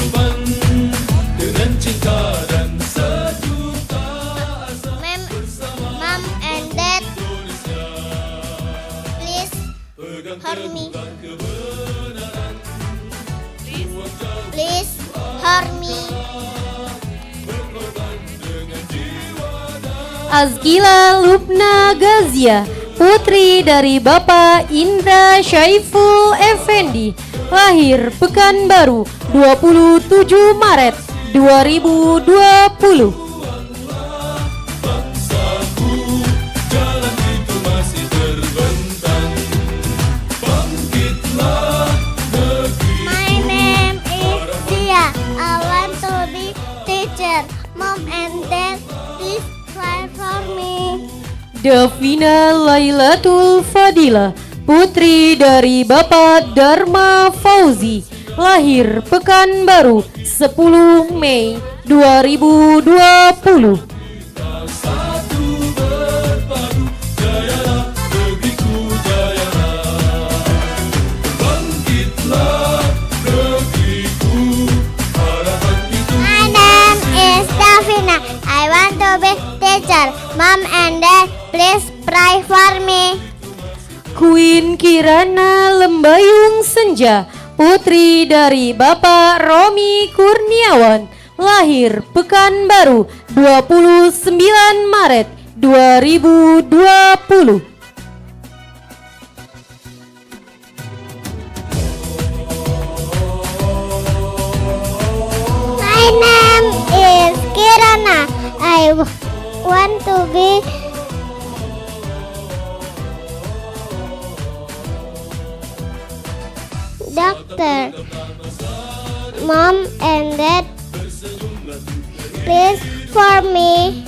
Azkila Lubna Gazia, putri dari Bapak Indra Syaiful Effendi, lahir Pekanbaru 27 Maret 2020. Bangsaku, jalan itu masih terbentang. Bangkitlah negeri. My name is Tia. I want to be teacher. Mom and Dad, please try for me. Davina Lailatul Fadila, putri dari Bapak Dharma Fauzi, lahir Pekanbaru 10 Mei 2020. Satu berpadu, jayalah negeriku, jayalah. Bangkitlah negeriku, harapan itu. My name is Davina. I want to be teacher. Mom and Dad, please pray for me. Queen Kirana Lembayung Senja, putri dari Bapak Romi Kurniawan, lahir Pekanbaru 29 Maret 2020. My name is Kirana. I want to be doctor. Mom and Dad, please for me.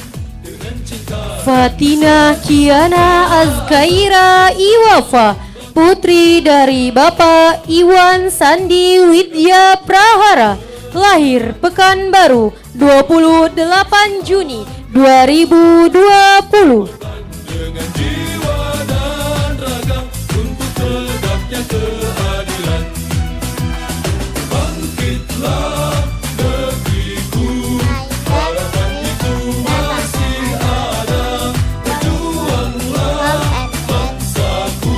Fatina Kiana Azkaira Iwafa, putri dari Bapak Iwan Sandi Widya Prahara, lahir Pekanbaru 28 Juni 2020. Dengan jiwa dan raga untuk tegaknya keadilan. Bangkitlah negeriku, harapan itu masih ada. Berjuanglah bangsaku.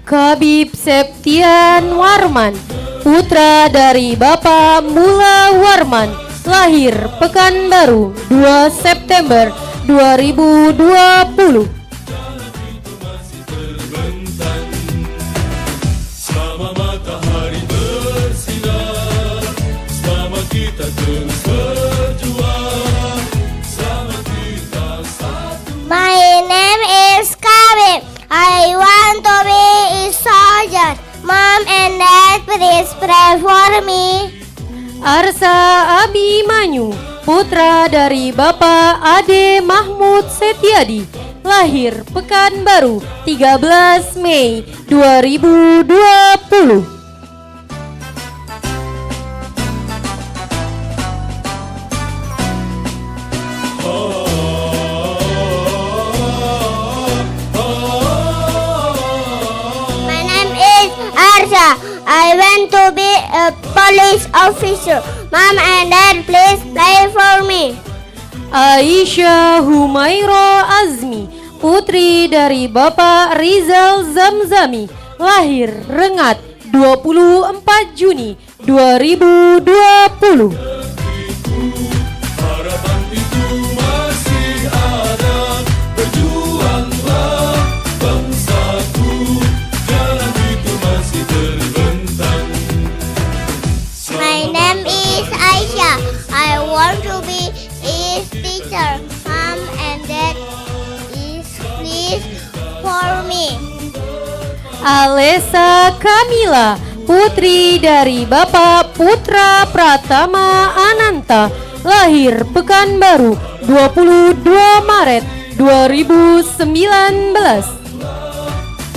Kabib Septian Warman, putra dari Bapak Mula Warman, lahir Pekanbaru 2 September 2020. Selama matahari bersinar, selama kita terus berjuang, selama kita satu. My name is Kabib. I want to be a soldier. Mom and Dad, please pray for me. Arsa Abimanyu, putra dari Bapak Ade Mahmud Setiadi, lahir Pekanbaru 13 Mei 2020. My name is Arsha. I want to be a police officer. Mom and Dad, please pray for me. Aisyah Humairo Azmi, putri dari Bapak Rizal Zamzami, lahir Rengat 24 Juni 2020. Harapan itu masih ada. Berjuanglah bangsaku, jalan itu masih terbentang. My name is Aisha. I want to be a teacher. Mom and Dad, please for me. Alessa Kamila, putri dari Bapak Putra Pratama Ananta, lahir Pekanbaru 22 Maret 2019.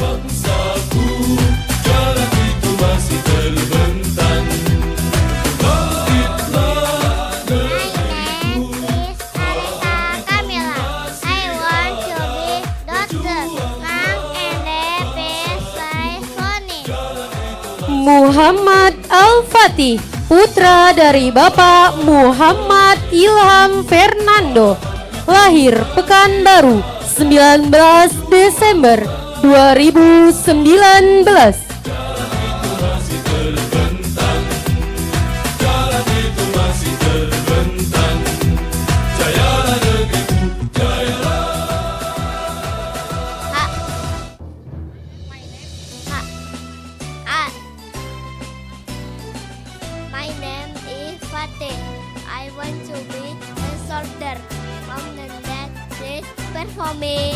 Bangsaku, jalan itu masih terbentang. Bangkitlah My name is Alisa Kamila. I want to be doctor. Mom and Dad, please pray for me. Muhammad Al-Fatih, putra dari Bapak Muhammad Ilham Fernando, lahir Pekanbaru 19 Desember 2019. masih terbentang. Jalan itu masih terbentang. for me.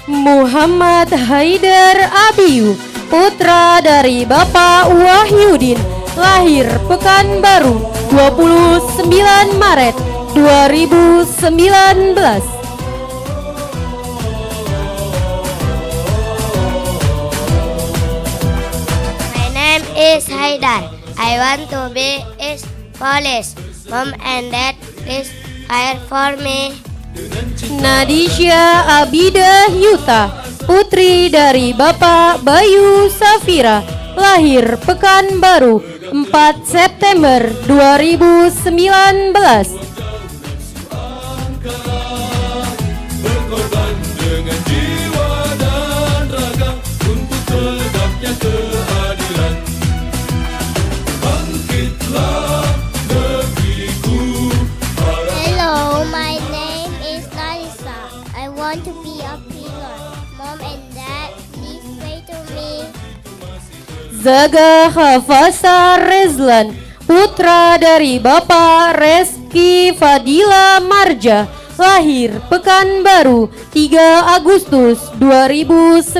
Muhammad Haidar Abiyu, putra dari Bapak Wahyudin, lahir Pekanbaru 29 Maret 2019. My name is Haidar. I want to be police. Mom and Dad, please fire for me. Nadisha Abida Yuta, putri dari Bapak Bayu Safira, lahir Pekanbaru 4 September 2019. Berkorban dengan jiwa dan raga untuk tegaknya keadilan. Bangkitlah negeriku. Hello, my name is Narisa. I want to be a pilot. Mom and Dad, please pray to me. Zaga Hafasa Rezlan, putra dari Bapak Reski Fadila Marja, lahir Pekanbaru 3 Agustus 2019.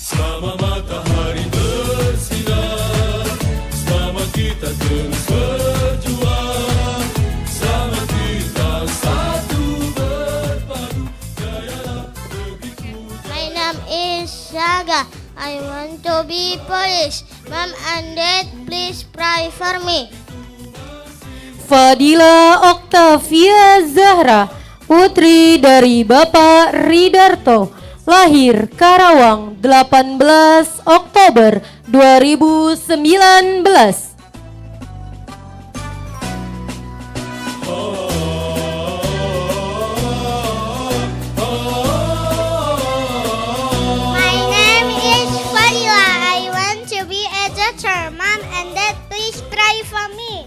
Selama matahari bersinar, selama kita terus berjuang, selama kita satu berpadu, jayalah negeriku. My name is Saga. I want to be police. Mom and Dad, please pray for me. Fadila Oktavia Zahra, putri dari Bapak Ridarto, lahir Karawang 18 Oktober 2019. My name is Fadila. I want to be a doctor. Mom and Dad, please pray for me.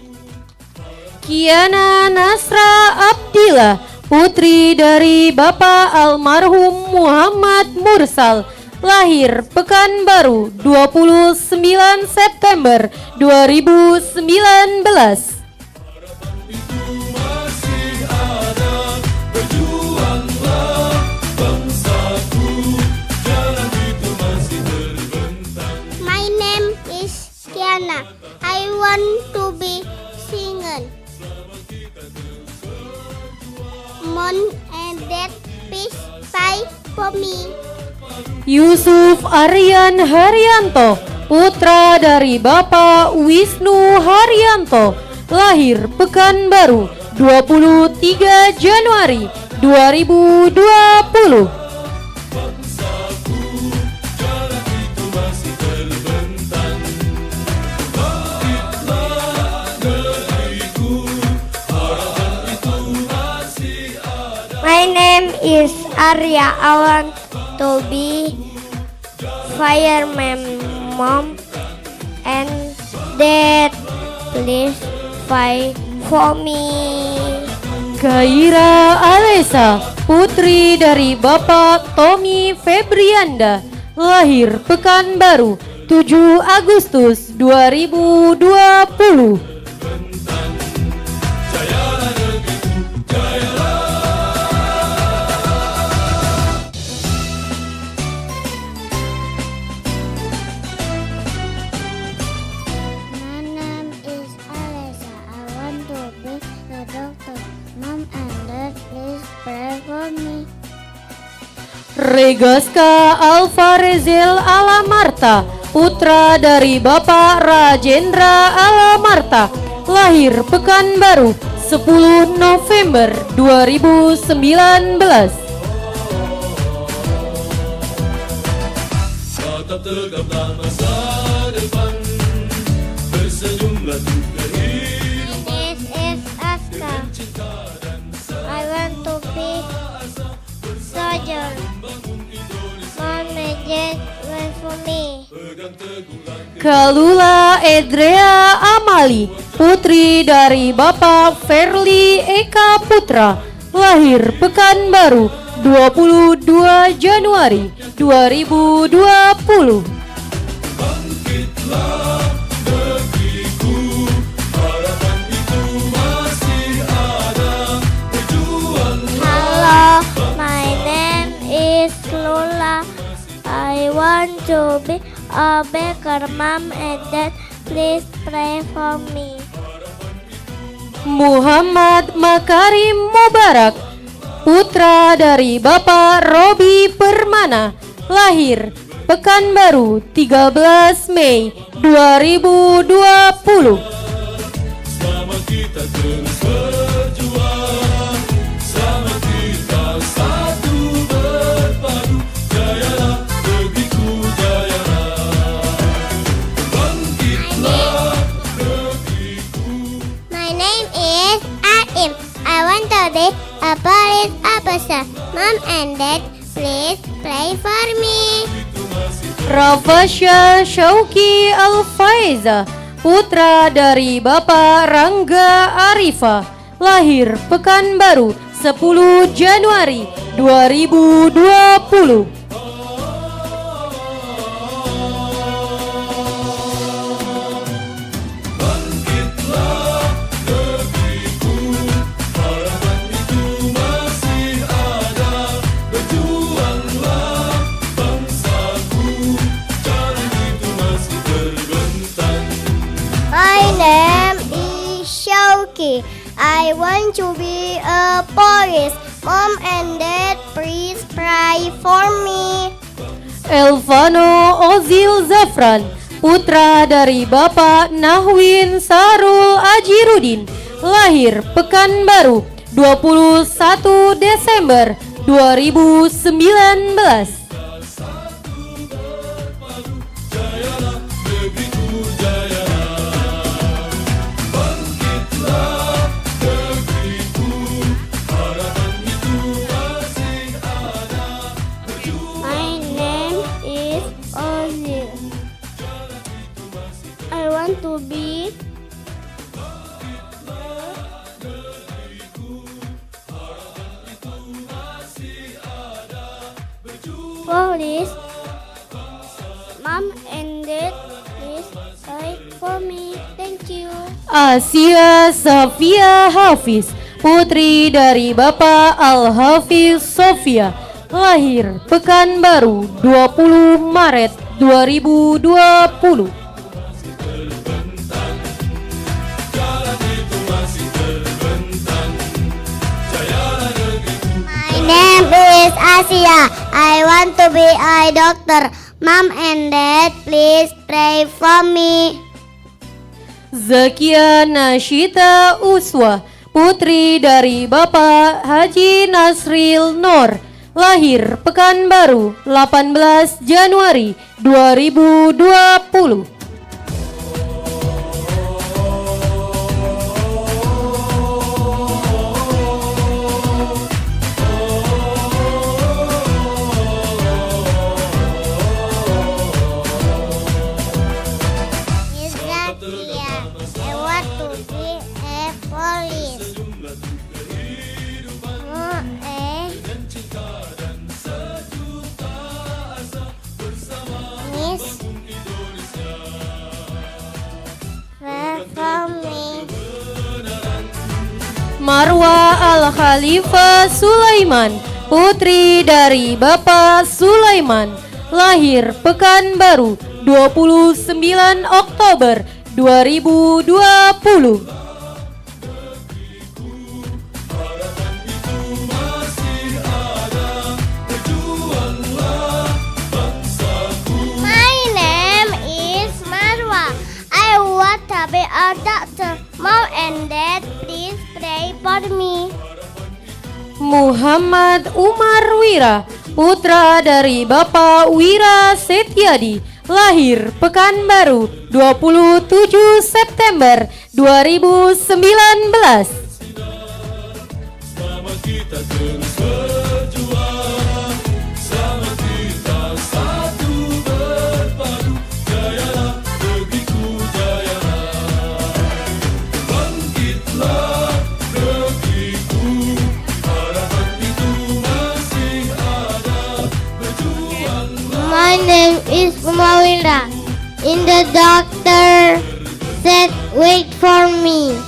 Kiana Nasra Abdillah, putri dari Bapak almarhum Muhammad Mursal, lahir Pekanbaru 29 September 2019. Itu masih ada, berjuanglah bangsaku, jalan itu masih terbentang. My name is Kiana. I want to be singer. Mom and Dad, please pray for me. Yusuf Aryan Haryanto, putra dari Bapak Wisnu Haryanto, lahir Pekanbaru 23 Januari 2020. Bangsaku, jalan itu masih terbentang. Bangkitlah negeriku, harapan itu masih ada. My name is Arya. I want to be fireman. Mom and Dad, please pray for me. Kaira Alesa, putri dari Bapak Tommy Febrianda, lahir Pekanbaru 7 Agustus 2020. Jayalah negeriku, jayalah. My name is Alessa. I want to be a doctor. Mom and Dad, please pray for me. Regaska Alfarezel Alamarta, putra dari Bapak Rajendra Alamarta, lahir Pekanbaru 10 November 2019. Tatap tegaplah masa depan, tersenyumlah untuk kehidupan. This is Aska. I want to be soldier. Mom and Dad, wait for me. Kalula Edrea Amali, putri dari Bapak Ferli Eka Putra, lahir Pekanbaru 22 Januari 2020. Bangkitlah negeriku, harapan itu masih to be a baker. Mom and Dad, please pray for me. Muhammad Makarim Mubarak, putra dari Bapak Robi Permana, lahir Pekanbaru 13 Mei 2020. Sama kita terus berjuang, sama kita satu berpadu. Jayalah negeriku, jayalah. Bangkitlah negeriku. My name is Aim. I want to be a police officer. Mom and Dad, please pray for me. Rafasya Syauki Al-Faiza, putra dari Bapak Rangga Arifa, lahir Pekanbaru 10 Januari 2020. Bangkitlah negeriku, harapan itu masih ada. Berjuanglah bangsaku, jalan itu masih terbentang. My name is Shauki. I want to be a police. Mom and Dad, please pray for me. Elvano Ozil Zafran, putra dari Bapak Nahwin Sarul Ajirudin, lahir Pekanbaru 21 Desember 2019. Jayalah negeriku, jayalah. Bangkitlah negeriku, harapan itu masih ada. My name is Ozil. I want to be police. Mom and Dad, please pray for me. Thank you. Asia Safia Hafiz, putri dari Bapak Al-Hafiz Sofia, lahir Pekanbaru 20 Maret 2020. My name is Asia. I want to be a doctor. Mom and Dad, please pray for me. Zakia Nashita Uswa, putri dari Bapak Haji Nasril Nur, lahir Pekanbaru 18 Januari 2020. Miss Zakia, I want to be a police. Miss, pray for me. Marwa Al-Khalifah Sulaiman, putri dari Bapak Sulaiman, lahir Pekanbaru 29 Oktober 2020. My name is Marwa. I want to be a doctor. Mom and Dad, please pray for me. Muhammad Umar Wira, putra dari Bapak Wira Setiadi, lahir Pekanbaru 27 September 2019. Sama kita terus berjuang, sama kita satu berpadu. Jayalah negeriku, jayalah. Bangkitlah negeriku, harapan itu masih ada. Berjuanglah. My name is Umawira. In the doctor said, wait for me.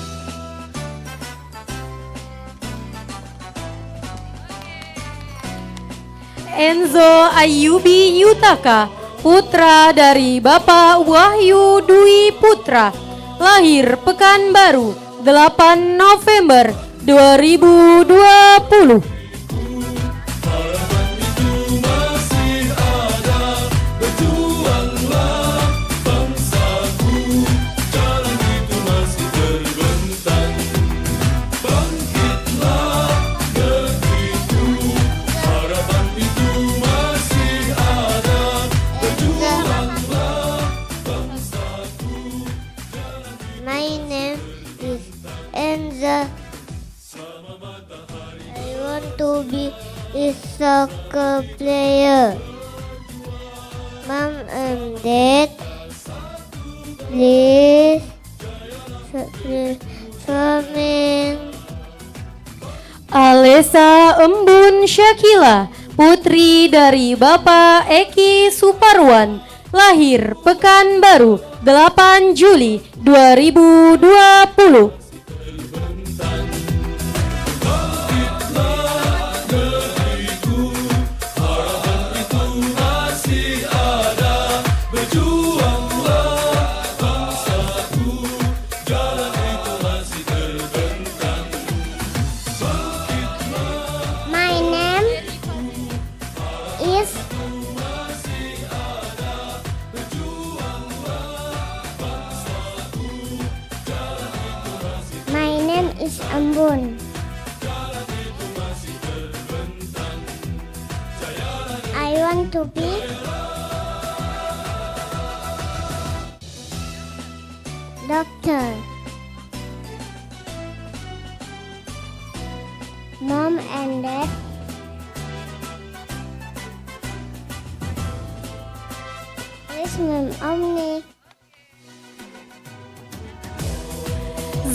Enzo Ayubi Yutaka, putra dari Bapak Wahyu Dwi Putra, lahir Pekanbaru, 8 November 2020. Harapan itu masih ada, berjuanglah bangsaku, jalan itu masih terbentang. Bangkitlah negeriku, harapan itu masih ada, berjuanglah bangsaku. My name is Enza. I want to be a soccer player. Mom and Dad, please swimming. Alesa Embun Syakila, putri dari Bapak Eki Suparwan, lahir Pekanbaru, 8 Juli 2020. My name is My name is Ambon. I want to be doctor. Mom and Dad, please Omni.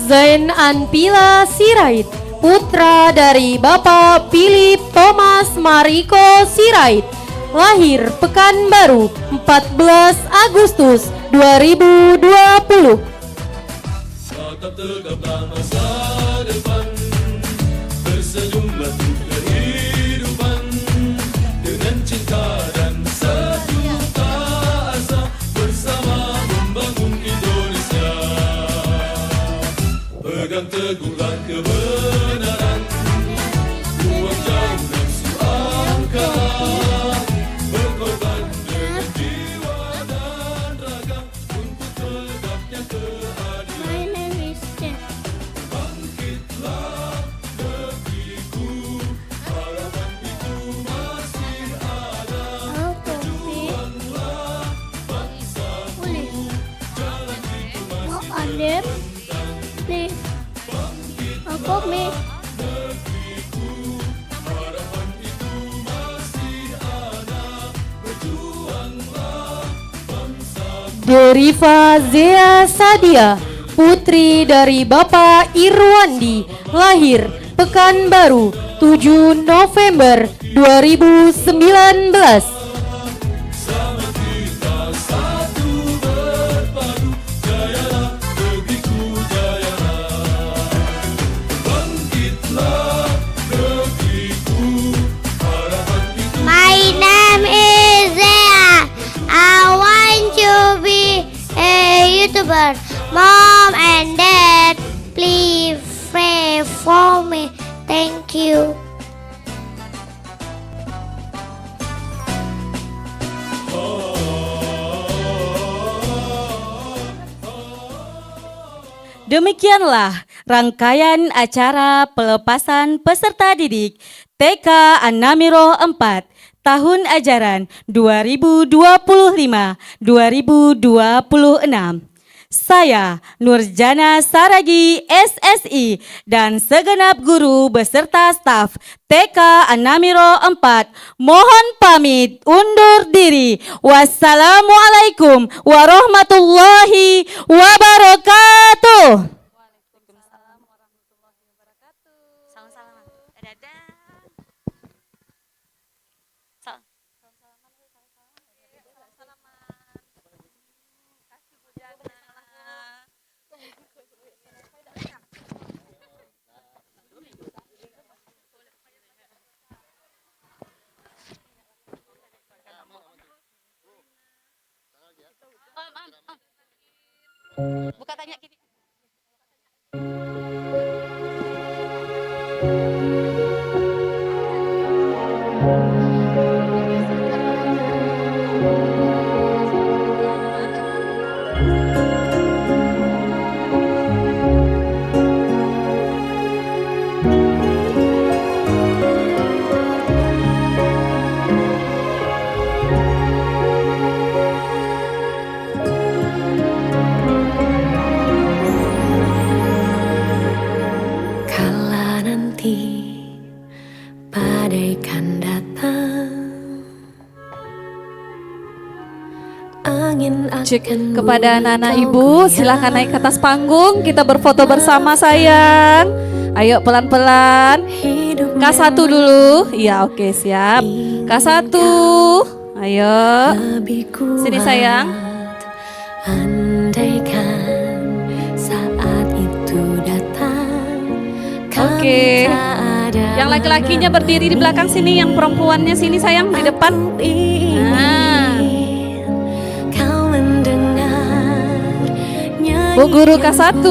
Zain Anpila Sirait, putra dari Bapak Philip Thomas Mariko Sirait, lahir Pekanbaru, 14 Agustus 2020. Tatap tegaplah masa depan, tersenyumlah untuk kehidupan, dengan cinta dan sejuta asa, bersama membangun Indonesia. Pegang teguhlah kebenaran, buang jauh nafsu angkara, berkorban dengan jiwa dan raga untuk tegaknya keadilan. My name is Jen. Bangkitlah negeriku, harapan itu masih ada, How to be bangsaku, jalan itu Mo Adem, please. Apa me? harapan itu masih ada, berjuanglah bangsaku. Deriva Zea Sadia, putri dari Bapak Irwandi, lahir Pekanbaru, 7 November 2019. Sama kita satu berpadu, jayalah negeriku, jayalah. Bangkitlah negeriku, harapan itu My name is Zea. I want to be a YouTuber. Mom and Dad, please pray for me. Thank you. Demikianlah rangkaian acara pelepasan peserta didik TK An-Namiro 4 tahun ajaran 2025-2026. Saya Nurjana Saragi SSI dan segenap guru beserta staf TK An-Namiro 4 mohon pamit undur diri. Wassalamualaikum warahmatullahi wabarakatuh. Buka tanya Kibi. Kala nanti bagaikan datang, angin Cek akan kepada anak-anak memberitahu ibu, silahkan naik ke atas panggung, kita berfoto bersama sayang. Ayo pelan-pelan. hidup K1 dulu. Iya, oke, siap. K1. Ayo. lebih kuat. Sini sayang. Andaikan saat itu datang, kamu Oke. tak ada Yang laki-lakinya berdiri di belakang sini, yang perempuannya sini sayang di depan. Nah. kau mendengar Bu Guru K1.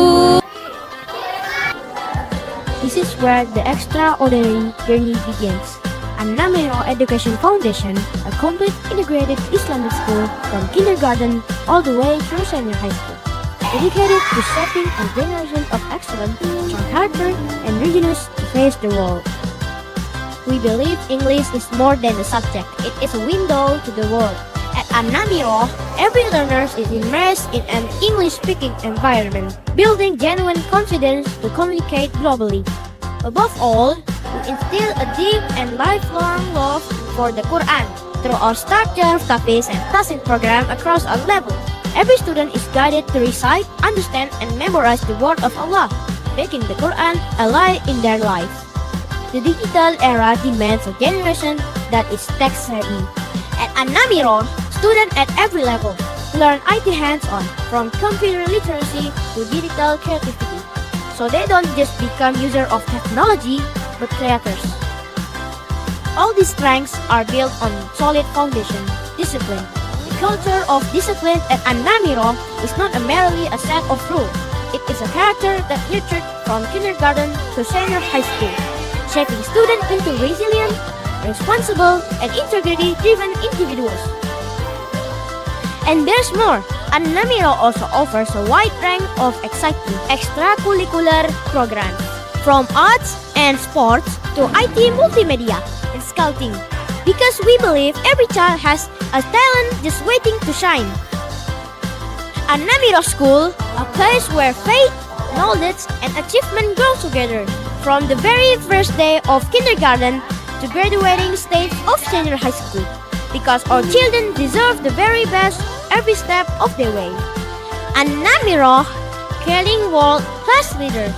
This is where the extraordinary journey begins. An-Namiro Education Foundation, a complete integrated Islamic school from kindergarten all the way through senior high school, dedicated to shaping a generation of excellent, strong character, and readiness to face the world. We believe English is more than a subject, it is a window to the world. At An-Namiro, every learner is immersed in an English-speaking environment, building genuine confidence to communicate globally. Above all, we instill a deep and lifelong love for the Quran through our Starter, Tafis, and Tahsin program across all levels. Every student is guided to recite, understand, and memorize the word of Allah, making the Quran alive in their life. The digital era demands a generation that is tech-savvy. At An-Namiro, students at every level learn IT hands-on, from computer literacy to digital creativity, so they don't just become users of technology, but creators. All these strengths are built on solid foundation, discipline. The culture of discipline at An-Namiro is not merely a set of rules. It is a character that nurtured from kindergarten to senior high school, shaping students into resilient, responsible, and integrity-driven individuals. And there's more. An-Namiro also offers a wide range of exciting extracurricular programs, from arts and sports to IT, multimedia, and scouting. Because we believe every child has a talent just waiting to shine. An-Namiro School, a place where faith, knowledge, and achievement grow together, from the very first day of kindergarten to graduating stage of senior high school. Because our children deserve the very best every step of the way. An-Namiro, caring world-class leader.